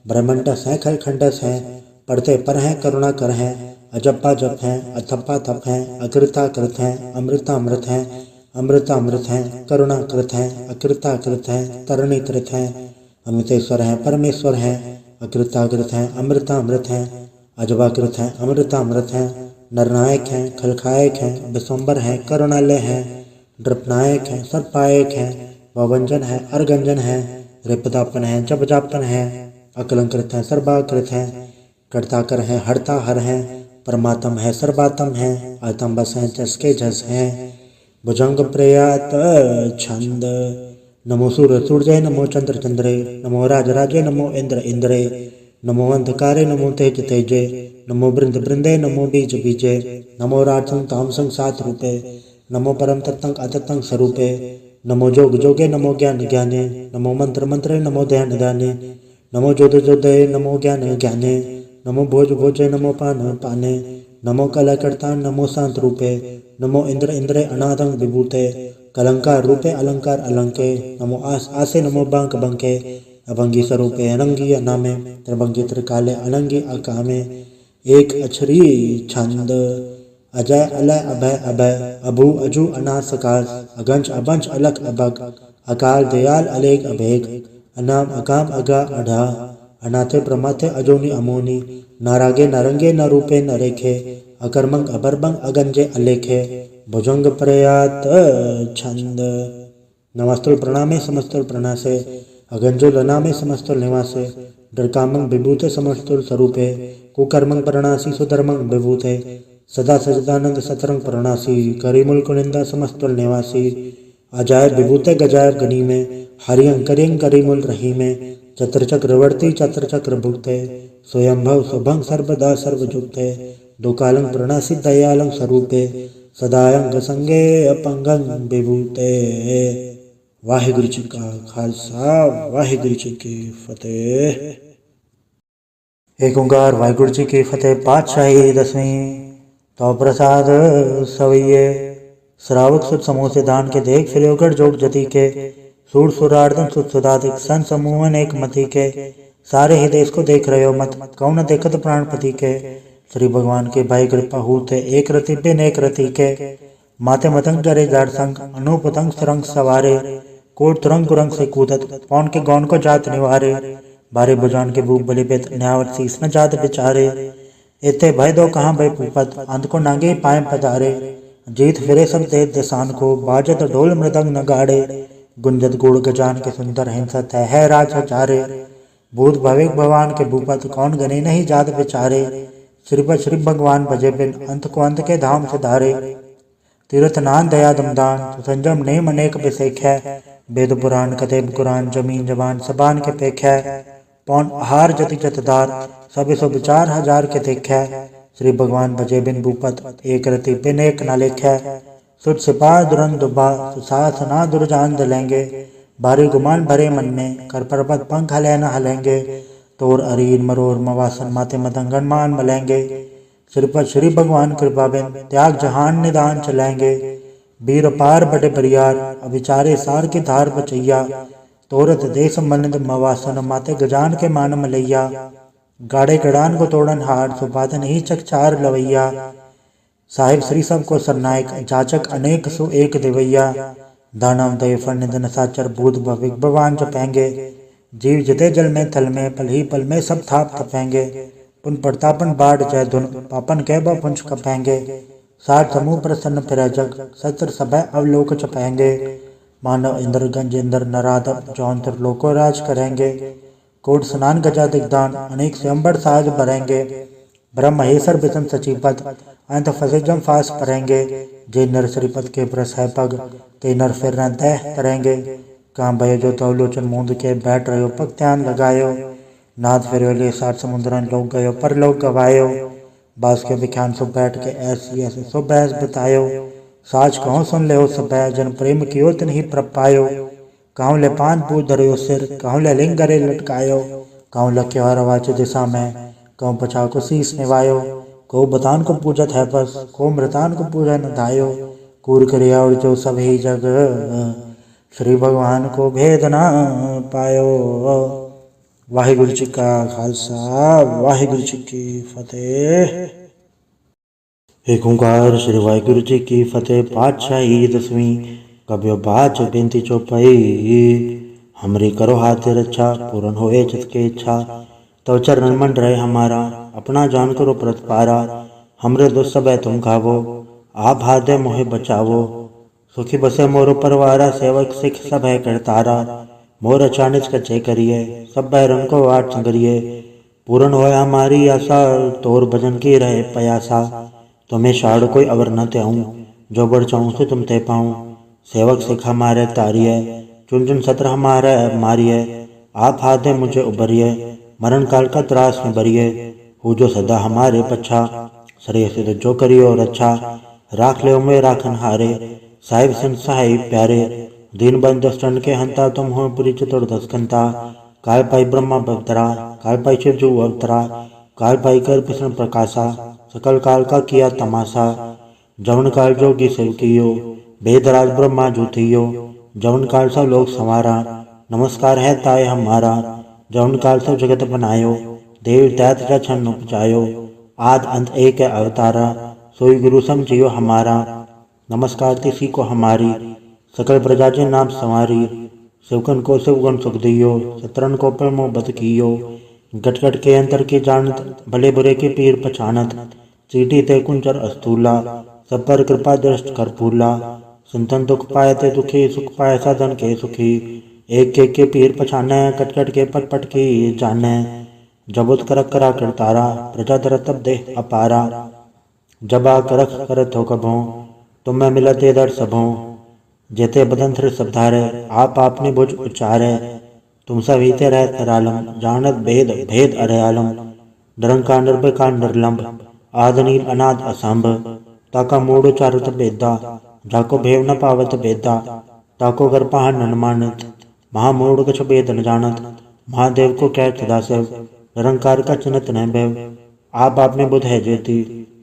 ब्रह्मंडस है खलखंडस है पढ़ते पर है करुणाकर है अजप्पा जप है अथप्पा थप है अकृता कृत है अमृता अमृत है अमृता अमृत है करुणा कृत है अकृता कृत है तरणी कृत है अमृतेश्वर है परमेश्वर है अकृता कृत है अमृता अमृत है अजबाकृत है अमृता अमृत है नरनायक है खलखायक है विश्वम्बर है करुणालय है नृपनायक है सर्पायक है ववंजन है अर्गंजन है रिपदापन है जपजापन है अकलंकृत है सर्वाकृत है कर्ताकर है हरता हर है परमात्म है सर्वात्म है आतम बस है जसके जस है भुजंग प्रयात छंद नमो सूर्य नमो चंद्र चंद्रे नमो राजराजे नमो इंद्र इंद्रे नमो अंधकारे नमो तेज तेजे नमो बृंद बृंदे नमो बीज बीजे नमो राजसंग तामसंग सात रूपे नमो परम तत्तंग अतत्तंग स्वरूपे नमो जोग जोगे नमो ज्ञान ज्ञाने नमो मंत्र मंत्रे नमो ध्यान ध्याने नमो जोध जोधे नमो ज्ञान ज्ञाने नमो भोज भोजे नमो पान पाने नमो कलकर्ता नमो शांत रूपे नमो इंद्र इंद्रे अनादंग विभूते कलंकार रूपे अलंकार अलंके नमो आस आसे नमो बांक बंके अभंगी स्वरूपे अनंगी अनामे त्रिभंगी त्रिकाले अनंगी अकामे एक अक्षरी छंद अजय अलय अभय अभय अभु अजु अनास सकाश अगंच अबंच अलक अबक अकाल दयाल अलेग अभेग अनाम अकाम अगा अढ़ा अनाथे प्रमाथे अजोनी अमोनी नारागे नरंगे न रूपे न रेखे अकर्मंग अबरबंग अगंजे अलेखे भुजंग प्रयात छंद नमस्तुल प्रणामे समस्तुल प्रणासे अगंजो लनामे समस्तुल निवासे डरकामंग विभूते समस्तुल स्वरूपे कुकर्मंग प्रणासी सुधर्मंग विभूते सदा सजदानंद सतरंग प्रणासी करीमुल कुनिंदा समस्तुल निवासी अजायब विभूते गजायब गनी में हरियं करियं करीमुल रही में चत्र चक्रवर्ती चत्र चक्र भुक्ते स्वयंभव शुभंग सर्वदा सर्वजुक्ते दुकालंग प्रणासी दयालंग स्वरूपे सदायंग संगे अपंगंग विभूते। वाहिगुरु जी का खालसा वाहिगुरु जी की फतेह। एक ओंकार वाहिगुरु जी की फतेह। पातशाही दसवीं तो प्रसाद सवैये श्रावक सुत समूह से दान के देख फिर जोग जति के सूर सुरार्दन सुत सुदाधिक सन समूहन एक मति के सारे ही देश को देख रहे हो मत कौन देखत प्राणपति के श्री भगवान के भाई कृपा हूते एक रति बिन एक रति के माते मतंग जरे जार संग अनुपतंग सुरंग सवारे कोट तुरंग कुरंग से कूदत पौन के गौन को जात निवारे बारे बुजान के भूप बलि बेत न्यावर शीस न जात बिचारे इते भय दो कहाँ भय पूपत अंत को नांगे पाए पधारे जीत फिरे सब दे दिसान को बाजत ढोल मृदंग नगाड़े गुंजत गुड़ गजान के सुंदर हिंसत है राज हजारे भूत भविक भगवान के भूपत कौन गने नहीं जात बिचारे श्री भगवान भजे बिन अंत को अंत के धाम से धारे तीर्थ नान दया दमदान संजम नेम अनेक बिसेख है वेद पुराण कतेब कुरान जमीन जबान सबान के पेख है पौन आहार जति जतदार सब सो विचार हजार के देख है श्री भगवान भजे बिन भूपत एक रति बिन एक न लेख है सुट सिपाह दुरन दुबा सुसास ना दुर्जान दिलेंगे भारी गुमान भरे मन में कर पर्वत पंख हले न हलेंगे तोर अरीर मरोर मवासन माते मदंगन मान मलेंगे सिर पर श्री भगवान कृपा बिन त्याग जहान निदान चलेंगे वीर पार बड़े बरियार अविचारे सार की धार बचैया तोरत देश मनिंद मवासन माते गजान के मान मलैया गाड़े गड़ान को तोड़न हार सुपातन ही चकचार लवैया साहिब श्री सब को सरनायक जाचक अनेक सो एक देवैया दानव दय फनिद नसाचर भूत भविक भगवान जपेंगे जीव जिते जल में थल में पल ही पल में सब थाप थपेंगे पुन प्रतापन बाढ़ जय धुन पापन कह पुंज कपेंगे साठ समूह प्रसन्न फिर जग सत्र सभय अवलोक चपेंगे मानव इंद्र गंज इंद्र नराधव जौनतर लोको राज करेंगे कोट स्नान गजा दिग्दान अनेक स्वयंबर साज भरेंगे ब्रह्म महेश्वर विष्णु सचिपद अंत फसे जम फास परेंगे। जे नर श्रीपद के प्रस है पग ते नर फिर न तह तरेंगे। कहाँ भयो जो तो लोचन मूंद के बैठ रहो पग ध्यान लगायो। नाथ फिर ले सात समुद्रन लोग गयो पर लोग गवायो। बास के विख्यान सो बैठ के ऐसी ऐसे सो बैस बतायो। साच कहो सुन ले सब जन प्रेम कियो तिन ही प्रपायो। कहूँ ले पान पूज धरियो सिर कहूँ ले लिंग गरे लटकायो। कहूँ लख्यो हर वाच दिशा में कहूँ पछा को शीस निवायो। को बतान को पूजत है बस को मृतान को पूजा न धायो। कूर करिया और जो सब ही जग श्री भगवान को भेद न पायो। वाहिगुरु जी का खालसा वाहिगुरु जी की फतेह। एक ओंकार श्री वाहिगुरु जी की फतेह। पातशाही 10वीं कब्यो बाच बेनती चौपाई। हमरी करो हाथ रक्षा पूर्ण होए जिसके इच्छा। तो चरण मन रहे हमारा अपना जान करो प्रतपारा। हमरे दुष्ट सब तुम खावो आप हाथ मोहे बचावो। सुखी बसे मोरो परवारा सेवक सिख सब है करतारा। मोर अचानक कच्चे करिए सब बैरन को आठ संगरिए। पूर्ण होए हमारी आशा तोर भजन की रहे पयासा। तुम्हें शाड़ कोई अवर न त्याऊं जो बढ़ चाहूं से तुम ते पाऊं। सेवक सिख हमारे तारिये चुन चुन सत्र हमारे मारिये। आप हाथ मुझे उबरिये मरण काल का त्रास में बरिये। हो जो सदा हमारे पच्छा सरे से जो करियो रक्षा। राख ले में राखन हारे साहिब संत सहाय प्यारे। दीन बंद दस्टन के हंता तुम हो पुरी चतुर दस्कंता। काय पाई ब्रह्मा बवतरा काय पाई शिव जो अवतरा। काय पाई कर कृष्ण प्रकाशा सकल काल का किया तमाशा। जवन काल जोगी शिव कियो वेदराज ब्रह्मा ज्योतियो। जवन काल सब लोग संवारा नमस्कार है ताय हमारा। जवन काल सब जगत बनायो देव दैत छन उपजायो। आद अंत एक है अवतारा सोई गुरु समझियो हमारा। नमस्कार तिसी को हमारी सकल प्रजा के नाम संवारी। शिवकन को शिवगुण सुख दियो शत्रन को प्रेमो बद कियो। गट गट के अंतर की जानत भले बुरे के पीर पछानत। चीटी ते कुंचर अस्तूला सब पर कृपा दृष्ट कर फूला। संतन दुख पाए ते दुखी सुख पाए साधन के सुखी। एक के पीर पछाने कट कट के पट पट की जाने। जबुत करक करा कर तारा प्रजा दर तब दे अपारा। जबा करख करत हो कभों तुम्हें मिलते दर सबों। जेते बदन थ्र सब धारे आप आपने भुज उच्चारे। तुम सब हीते रह तरालम जानत भेद भेद अरयालम। निरंकार निर्भयकार निर्लंब आदनील अनाद असंभ। ताका मूड उचारत बेदा जाको भेव न पावत बेदा। ताको घर पहाड़ न मानत महामूढ़ कछ भेद न जानत। महादेव को क्या सदाशिव निरंकार का चिन्हत न भैव। आप आपने बुध है जेती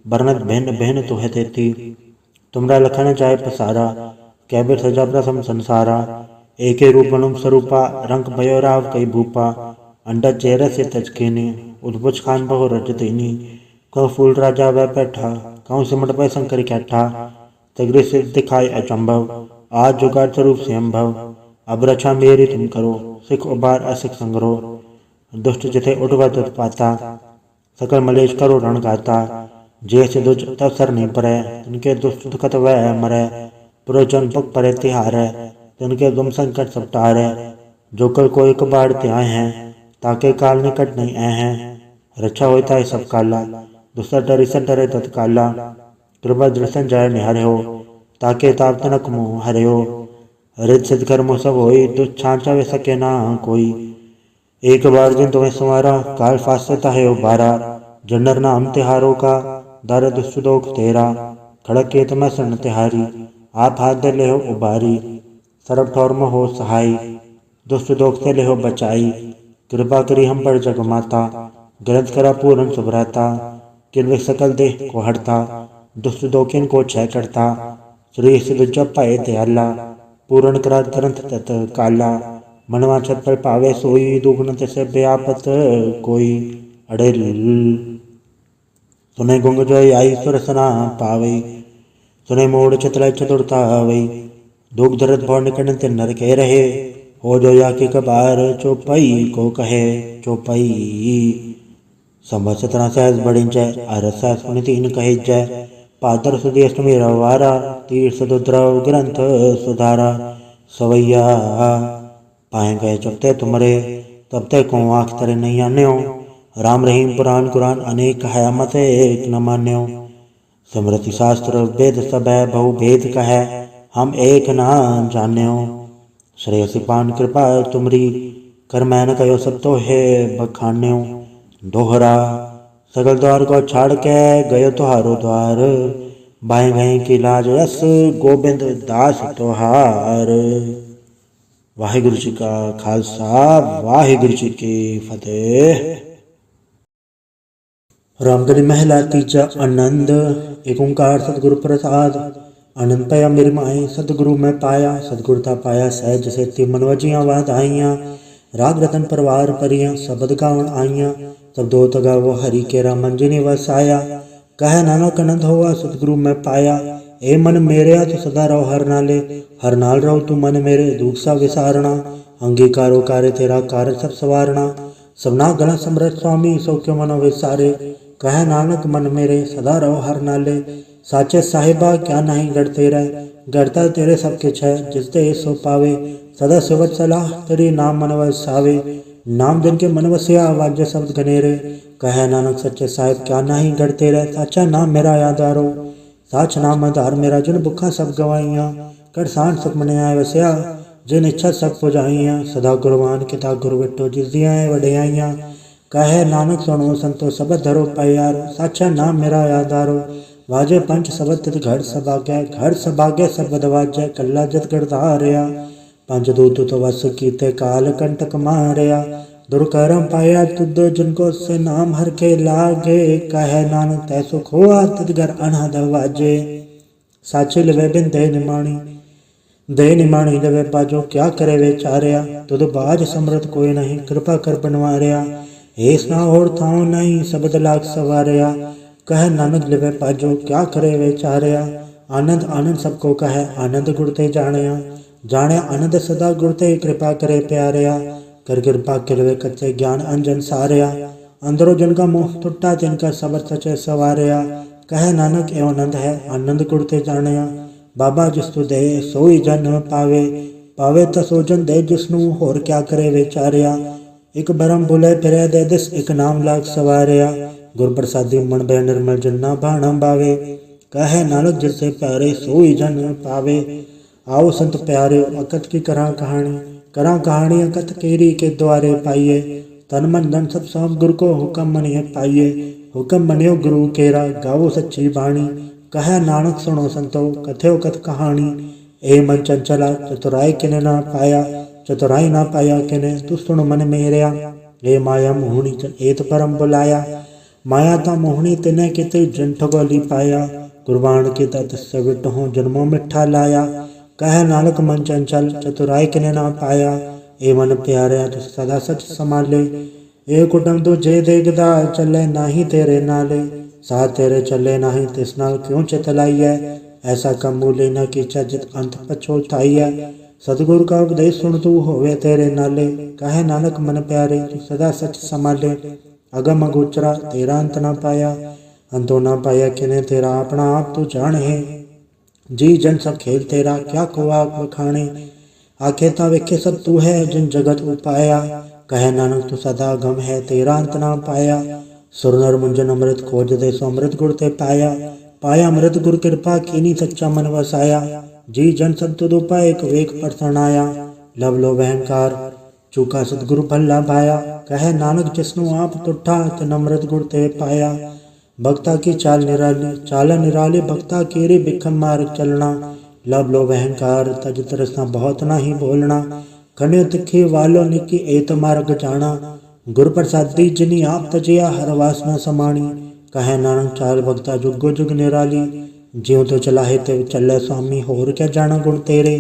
बरनत बहन बहन तो है तेती। तुमरा लखन जाय पसारा कैबिर सजा प्रसम संसारा। एक रूप मनुम स्वरूपा रंग भयो राव कई भूपा। अंडा चेहरा से तजकेनी उद्भुज खान बहु रजतीनी। कौ फूल राजा वह बैठा कौ सिमट पै शंकर कैठा। तगरे से दिखाए अचंभव आज जुगाड़ स्वरूप से अम्भव। अब रक्षा मेरी तुम करो सिख उबार असिख संग्रह। दुष्ट जिथे उठवत उत्पाता सकल मलेश करो रण गाता। जैसे दुज तब सर नहीं परे तिनके दुष्ट दुखत वह मरे। पुरजन पग परे तिहारे तिनके दुम संकट सब टारे। जो कल को एक बार त्याए हैं ताके काल निकट नहीं आए हैं। रक्षा होता है सब काला दूसरा डरे से डरे तत्काला। कृपा दृशन जाय निहरे हो ताके ताप तनक मुँह हरे हो। रित सिद्ध कर्मो सब होई दुच्छांचा वे सके ना कोई। एक बार जिन तुम्हें संवारा काल फासता है उबारा। जन्नर नाम तिहारों का दर दुष्टोख तेरा। खड़क के तुम्हें सन्न तिहारी आप हाथ दे ले हो उबारी। सरब ठौर में हो सहाय दुष्ट दोख से ले हो बचाई। कृपा करी हम पर जग माता ग्रंथ करा पूर्ण सुभराता। किन सकल देह को हरता दुष्ट दोखिन को क्षय करता। श्री सिद्ध जप पाए दयाला पूर्ण करा ग्रंथ तत् काला। मनवा छत पर पावे सोई दुगुण से व्यापत कोई। अड़े सुने गुंग जो आई सुरसना पावे। सुने मोड़ चतुर चतुरता वही दुख दर्द भौर निकट ते नर कह रहे। हो जो या के कबार चौपाई को कहे चौपाई। संभव 17 सहज बड़ी जय अरस सुनि तीन कहे जय। पातर सुधी अष्टमी रवारा तीर्थ द्रव ग्रंथ सुधारा। सवैया पाए गए जब ते तुमरे तब ते को आँख तरे नहीं आने हो। राम रहीम पुराण कुरान अनेक है मत एक न मान्यो। स्मृति शास्त्र वेद सब बहु भेद कह हम एक न जान्यो। श्रेयसी पान कृपा तुमरी कर मैन कयो सब तो है बखान्यो। दोहरा सगल द्वार को छाड़ के गयो तुहारो द्वार बाएं गए की लाज यस गोबिंद दास तोहार। वाहिगुरु जी का खालसा वाहिगुरु जी की फतेह। रामगढ़ महला तीजा आनंद। एक ओंकार सतगुरु प्रसाद। आनंद पाया मेरे माए सतगुरु में पाया। सतगुरता पाया सहज सेती मनवजियाँ वाधाइयाँ। राग रतन परवार परियाँ शबद गावन आइयाँ। तब दो तगा वो हरि केरा मंजिनी वसाया। कह नानक आनंद होवा सतगुरु में पाया। ए मन मेरे तो सदा रहो हर नाले हर नाल रहो तू मन मेरे दुख सा विसारणा। अंगीकारो कार्य तेरा कार्य सब सवारणा। सबना गण समृत स्वामी सो क्यों मनो विसारे। कह नानक मन मेरे सदा रहो हर नाले। साचे साहिबा क्या नहीं गढ़ तेरा गढ़ता तेरे सब किछ है जिसते सो पावे। सदा सिवत सलाह तेरी नाम मन वसावे। नाम जिनके मन वसिया वाज्य शब्द घनेरे। कह नानक सच्चे साहिब क्या नहीं गढ़ तेरा साचा नाम मेरा यादारो। साच नाम आधार मेरा जिन भुखा सब गवाइयाँ। कर सांड सुख मन आए वसिया जिन इच्छा सब पुजाइयाँ। सदा गुरवान किता गुरु विटो जिस दिया वडियाइयाँ। कहे नानक सुनो संतो सबद धरो पैयारो। साचा नाम मेरा यादारो। वाजे पंच सबद तित घर सभाग्य सबद वाजय कल्ला जत गढ़धारया। पंच दूत तो वस कीते काल कंटक मारया। दुर्कर्म पाया तुद जिनको से नाम हर के लागे। कहे नानक तै सुख हुआ तित घर अनहद वाजे। साचे लवे बिन दे निमाणी लवे बाजो क्या करे बेचारया। तुद बाज समृत कोई नहीं कृपा कर बनवारया। हेस ना और थाओ नहीं सबद लाग सवारया। कह नानक लिवे पाजो क्या करे बेचारया। आनंद आनंद सबको कहे आनंद गुरते जाणया। जाने आनंद सदा गुरते कृपा करे प्यारया। कर कृपा किलवे कच्चे ज्ञान अंजन सारया। अंदरो जिनका मोह टुटा तिनका सबर सचे सवारया। कह नानक एवं आनंद है आनंद गुरते जाणया। बाबा जिसतु दे सोई जन पावे तो सो जन दे जिसनु होर क्या करे बेचारया। एक बरम बुले फिरे दे दिस एक नाम लाग सवारया। गुर प्रसादी मन बह निर्मल जन्ना भाणा बावे। कहे नानक जिससे प्यारे सोई जन पावे। आओ संत प्यारे अकत की करा कहानी अकत केरी के द्वारे पाइये। तन मन धन सब सौंप गुरु को हुक्म मनिए पाइये। हुक्म मनियो गुरु केरा गावो सच्ची बाणी। कहे नानक सुनो संतो कथ्यो कथ कहानी। ए मन चंचला चतुराई किने ना पाया। चतुराई ना पाया किने तू सुन मन मेरया। ए माया मोहनी एत परम बुलाया। माया ता मोहनी तिने किते जंठ गोली पाया। कुर्बान के तत् सविट हो जन्मों मिठा लाया। कह नानक मन चंचल चतुराई किने ना पाया। ए मन प्यारे तो सदा सच संभाले। ए कुटुम तो जे देखदा चले नाही तेरे नाले। सा तेरे चले नाही तिस नाल क्यों चितलाइए। ऐसा कम मूले न कीचा जित अंत पछोताइए। सतगुरु का उपदेश सुन तू होवे तेरे नाले। कहे नानक मन प्यारे तू सदा सच संभाले। अगम अगोचरा तेरा अंत ना पाया। अंतो ना पाया किने तेरा अपना आप तू जाने। जी जन सब खेल तेरा क्या कुआ बखाने। आखे ता वेखे सब तू है जिन जगत उपाया। कहे नानक तू सदा गम है तेरा अंत ना पाया। सुर नर मुंजन अमृत खोज दे सो अमृत गुर ते पाया अमृत गुर कृपा कीनी सच्चा मन वसाया। जी जन सब तुद उपाय एक वेक पर तनाया। लव लो अहंकार चूका सतगुरु भला भाया। कहे नानक जिसनु आप तुठा तिन अमृत गुर ते पाया। भक्ता की चाल निराली भक्ता केरे बिखम मार्ग चलना। लव लो अहंकार तज तरसना बहुत नाही बोलना। खण्यो तिखी वालो निकी एत मार्ग जाना। गुर प्रसादी जिनी आप तजिया हर वासना समाणी। कहे नानक चाल भक्ता जुगो जुग निराली। ज्यों तो चलाहे ते चले स्वामी होर क्या जाना गुण तेरे।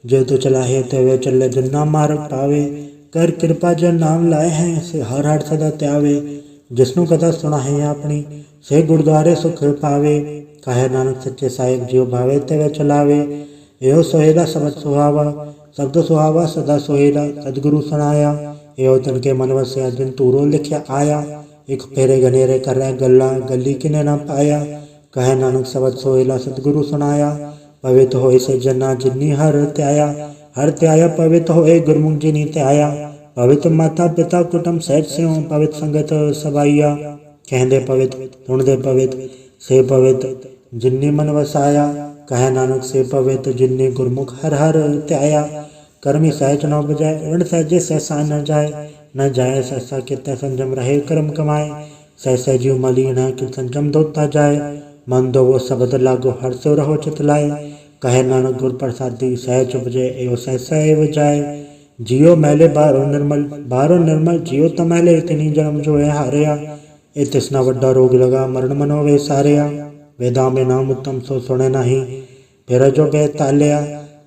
ज्यों तो चलाहे ते चले जन्ना मार्ग पावे। कर कृपा जन नाम लाए हैं से हर हर सदा त्यावे। जिसनु कथा सुना है अपनी से गुरुद्वारे सुख पावे। कहे नानक सच्चे साहिब जियो भावे ते चलावे। यो सोहेला सबद सुहावा शब्द सुहावा सदा सोहेला। सदगुरु सुनाया यो तनके मन वसया जिन तूरो लिखया आया। एक फेरे घनेरे कर गल्ला गली किने ना पाया। कहे नानक सबद सोहेला सतगुरु सुनाया। पवित्र होए से जना जिन्नी हर त्याया पवित्र होए गुरमुख जिनी त्याया। पवित माता पिता कुटुंब सहज स्यों, पवित संगत सबाइया, कहते पवित सुनते पवित से पवित जिन्नी मन वसाया, कहे नानक से पवित जिन्नी गुरमुख हर हर त्याया। कर्मी सहज न बजाय ऋण सहजे सहसा न जाए, न जाए सहसा कितने संजम रहे कर्म कमाए। सहसा जीव मलिन है कि संजम धोता जाए, मन दो वो शब्द लागो हर सो रहो चित लाए। कहे नानक गुर प्रसादी सहज उपजे एवं सहसा एव जाए। जियो मैले बारो निर्मल जियो तो मैले इतनी जन्म जो है हारिया। ए तिसना वड्डा रोग लगा मरण मनो वे सारिया। वेदा में नाम उत्तम सो सुने नहीं, फिर जो बे तालिया।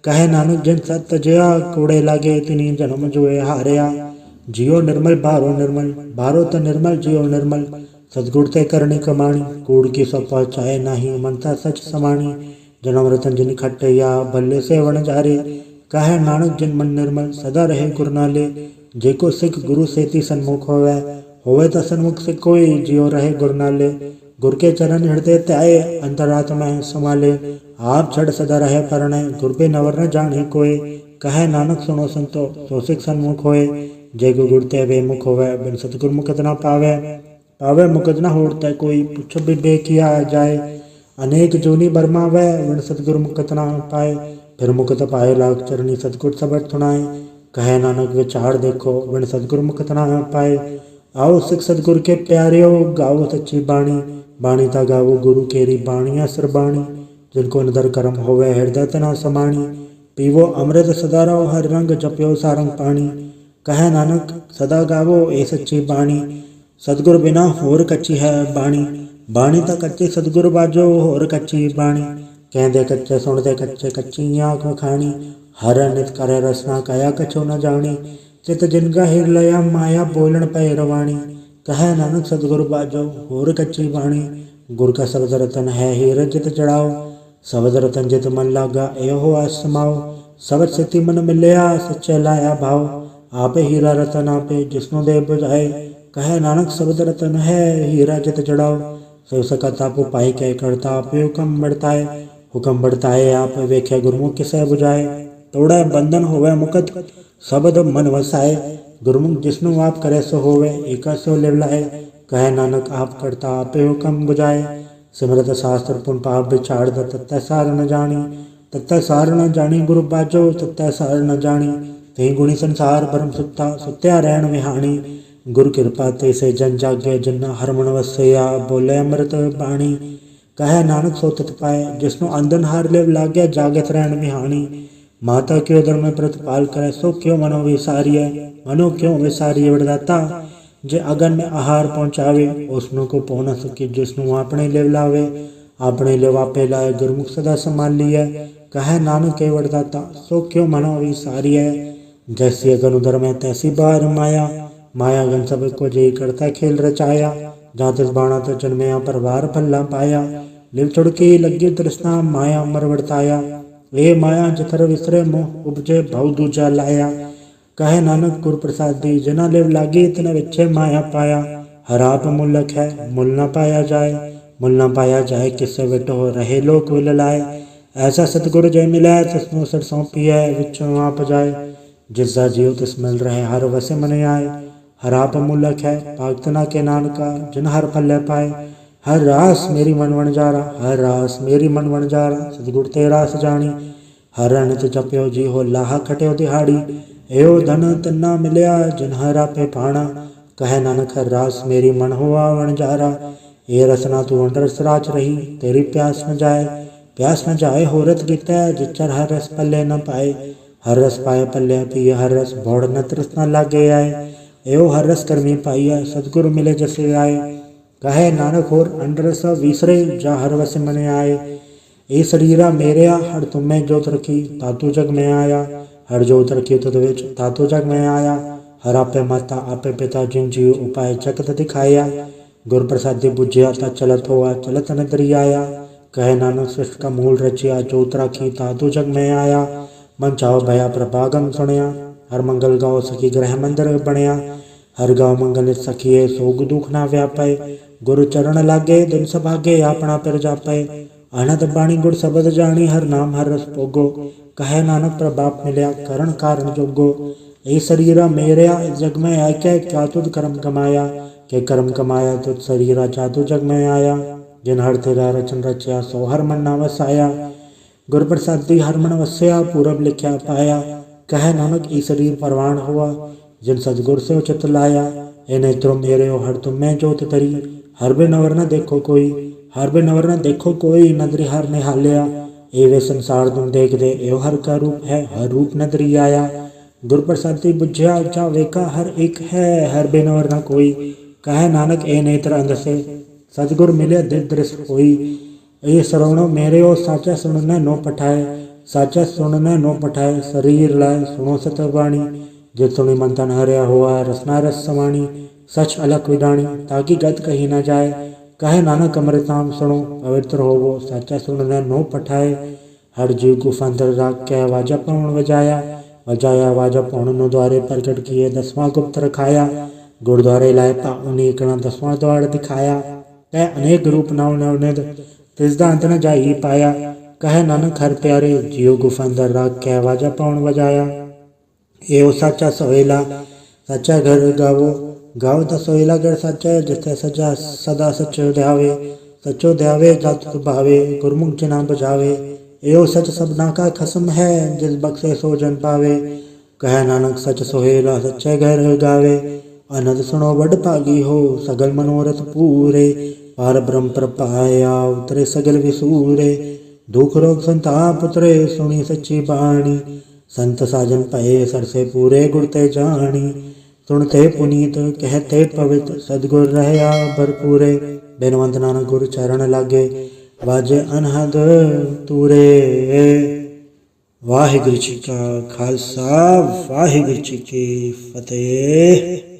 कहे नानक जिन सत तजया कूड़े लागे इतनी जन्म जो है हारिया। जियो निर्मल बारो तो निर्मल जियो निर्मल। सतगुर ते करनी कमाणी, कूड़ की सब पहुँचाए नहीं, मनता सच समाणी। जन्म रतन जिन खटैया भले से वन जारे, कहे नानक जिन मन निर्मल सदा रहे गुर नाले। जेको सिख गुरु सेती सन्मुख होवे तो सन्मुख से कोई, जियो रहे गुर नाले। गुर के चरण हृदय त्याए अंतरात्मा संभाले, आप छड़ सदा रहे परणे गुर पे नवर न जाने कोय। कहे नानक सुनो संतो सो सिख सन्मुख होए, जेको गुर ते वे मुख होवे बिन सतगुर मुकत न पावे मुकत न होड़ता कोई। पुछो बिबे किया जाए अनेक जोनी बरमा वै, बिन सतगुर मुकत न पाए। फिर मुकत पाए लाग चरनी सतगुर सबद सुनाए। कहे नानक विचार देखो बिन सतगुर मुकत न पाए। आओ सिख सतगुर के प्यारियो गाओ सच्ची बाणी, बाणी ता गाओ गुरु केरी बाणिया सरबाणी। जिनको नदर कर्म होवे हृदय तना समाणी, पीवो अमृत सदा रहो हर रंग जप्यो सारंग पानी। कहे नानक सदा गावो ए सच्ची बाणी, सतगुर बिना होर कच्ची है बाणी। बाणी ता कच्ची सतगुर बाजो होर कच्ची बाणी। कहते कच्चे सुनते कच्चे कच्ची आँख खाणी, हर नित करे रसना कया कछो न जानी। चित जिनका हिर लया माया बोलन पै रवाणी। कहे नानक सतगुर बाजो होर कच्ची बाणी। गुर का शब्द रतन है हीर जित चढ़ाओ, शब्द रतन जित मन लागा एहो आसमाओ। शब्द सिद्धि मन मिलया सच्चे लाया भाव, आपे हीरा रतन आपे जिसनो दे बुझाए। कहे नानक शब्द रतन है हीरा जित चढ़ाओ, सो सकत आप पाई के करता आप हुक्म बढ़ता है आप वेख्या गुरमुख किसे बुझाए। तोड़े बंधन होवे मुकत शब्द मन वसाए, गुरमुख जिसनु आप करे सो होवे एका सो लिवलाए। कहे नानक आप करता आपे हुक्म बुझाए, सिमरत शास्त्र पुन पाप विचार तत्त सार न जानी। गुरु बाजो तत्त सार न जानी, ते गुणी संसार परम सुत्या रहन विहाणी। गुरु कृपा ते से जन जागे जन हरमन वसया, बोले अमृत बाणी। कहे नानक सो तत पाए जिसनो अंधन हार लेव लाग्या जागत रहन विहाणी। माता क्यों धर्म प्रतिपाल करे सो क्यों मनो विसारिय वरदाता। जे अगन में आहार पहुँचावे उसनो को पहुँ न सके, जिसनु अपने लेव लावे अपने ले वापे लाए। गुरमुख सदा संभाल लिया, कहे नानक के वरदाता सो क्यों मनो विसारिय। जैसी अगन उधर में तैसी बार माया, माया गन सब को जय करता खेल रचाया। जहाँ तिस बाणा तो जन्मया पर वार भल्ला पाया, लिव चुड़की लगी तृष्णा माया मर वर्ताया। ए माया जथर विसरे मोह उपजे भव दूजा लाया। कहे नानक गुर प्रसादी जना लिव लागी इतने विच्छे माया पाया। हराप मुल्लक है मुल न पाया जाए किससे विटो रहे लोक विल लाए। ऐसा सतगुरु जय मिला तिसनो सर सौंपी है विचों आप जाए। जिसका जियो तिस मिल रहे हर वसे मन आए। हराप मुल्लक है पागतना के नानका जिन हर फल पाए। हर रास मेरी मन वन जारा सतगुर ते रास जानी। हर अनित जप्यो जी हो लाहा खट्यो दिहाड़ी, एओ धन तन्ना मिलया जिन हर आपे पाणा। कहे नानक हर रास मेरी मन हुआ वन जारा, ए रसना तू रस राच रही तेरी प्यास न जाए होरत गीता जिचर हर रस पल्ले न पाए। हर रस पाए पल्ले पिए हर रस भोड़ न तृष्णा लागे आए। एओ हर रस कर्मी पाइया सतगुरु मिले जसे आए। कहे नानक होर अंडरस विसरे जा हर वस मन आए। ए शरीरा मेरेया हर तुम्हें जोत रखी तातु जग में आया। हर जोत रखी तुद विच तातु जग में आया। हर आपे माता आपे पिता जिन जीव उपाय जगत दिखाया। गुर प्रसादी बुझिया ता चलत हुआ चलत न दरियाया। कहे नानक सृष्टि का मूल रचिया जोत राखी तातु जग में आया। मन चाहो भया प्रभागम सुनया, हर मंगल गाँव सखी ग्रह मंदिर बनया। हर गाँव मंगल सखिए सोग दुख ना व्यापय। गुरु चरण लागे दिन सभागे अपना पिर जापय। अनंत बाणी गुर शब्द जानी हर नाम हर रस पोगो। कहे नानक प्रभाप मिलया करण कारण जोगो। ए शरीरा मेरा इस जग में आके क्या तुझ कर्म कमाया, के कर्म कमाया तुझ शरीरा जा तू जग में आया। जिन हर तेरा रचन रचया सो हर मन ना वसाया, गुर प्रसादी हर मन वसया पूरब लिखया पाया। कह नानक ई शरीर परवान हुआ, जिन सतगुर से उचित लाया। ए नेत्रों मेरे हो हर तुम में जोत तरी, हर बिन अवर न देखो कोई, हर बिन अवर न देखो कोई, नदरी हर निहालिया। ए वे संसार तुम देख दे एव हर का रूप है, हर रूप नदरी आया। गुर प्रसादी बुझया जा वेका हर एक है, हर बिन अवर न कोई। कह नानक ए नेत्र अंध से सतगुर मिले दिव्य दृष्ट होई। ये श्रवणो मेरे ओ साचा सुनने नो पठाए, साचा सुनने नो पठाए। शरीर लाए सुनो सतवाणी, जित सुनी मन तन हरिया हुआ रसना रस समाणी। सच अलग विदाणी ताकि गत कही न जाए, कहे नानक अमृताम सुनो पवित्र होवो साचा सुनने नो पठाए। हर जीव को फंतर राग के वाजा पौन बजाया, बजाया वाजा पौन नो द्वारे प्रकट किए 10वां गुप्त रखाया। गुरुद्वारे लाए पाउनी कणा 10वां द्वार दिखाया, तय अनेक रूप नव नवनिध तिसदा अंत न जाई पाया। कहे नानक हर प्यारे जियो गुफंदर राग के वाजा पौन बजाया। एओ साचा सोहेला सच्चा घर गावो, गाओ तो सोहेला घर सच्चा जिथे सजा सदा सचो ध्यावे। सचो ध्यावे जात भावे गुरमुख जना बजावे। एओ सच सबना का खसम है, जिस बख्शे सो जन पावे। कह नानक सच सोहेला सच्चे घर गावे, अनंद सुनो बड़ भागी हो सगल मनोरथ पूरे। पार ब्रह्म प्रपाया उतरे सगल विसूरे, दुख रोग संताप उतरे सुनी सच्ची बाणी। संत साजन पए सरसे पूरे गुरते जानी, सुनते पुनीत कहते पवित्र सदगुर रहया भरपूरे। बिनवंत नानक गुर चरण लागे बाजे अनहद तूरे। वाहिगुरु जी का खालसा वाहिगुरु जी की फतेह।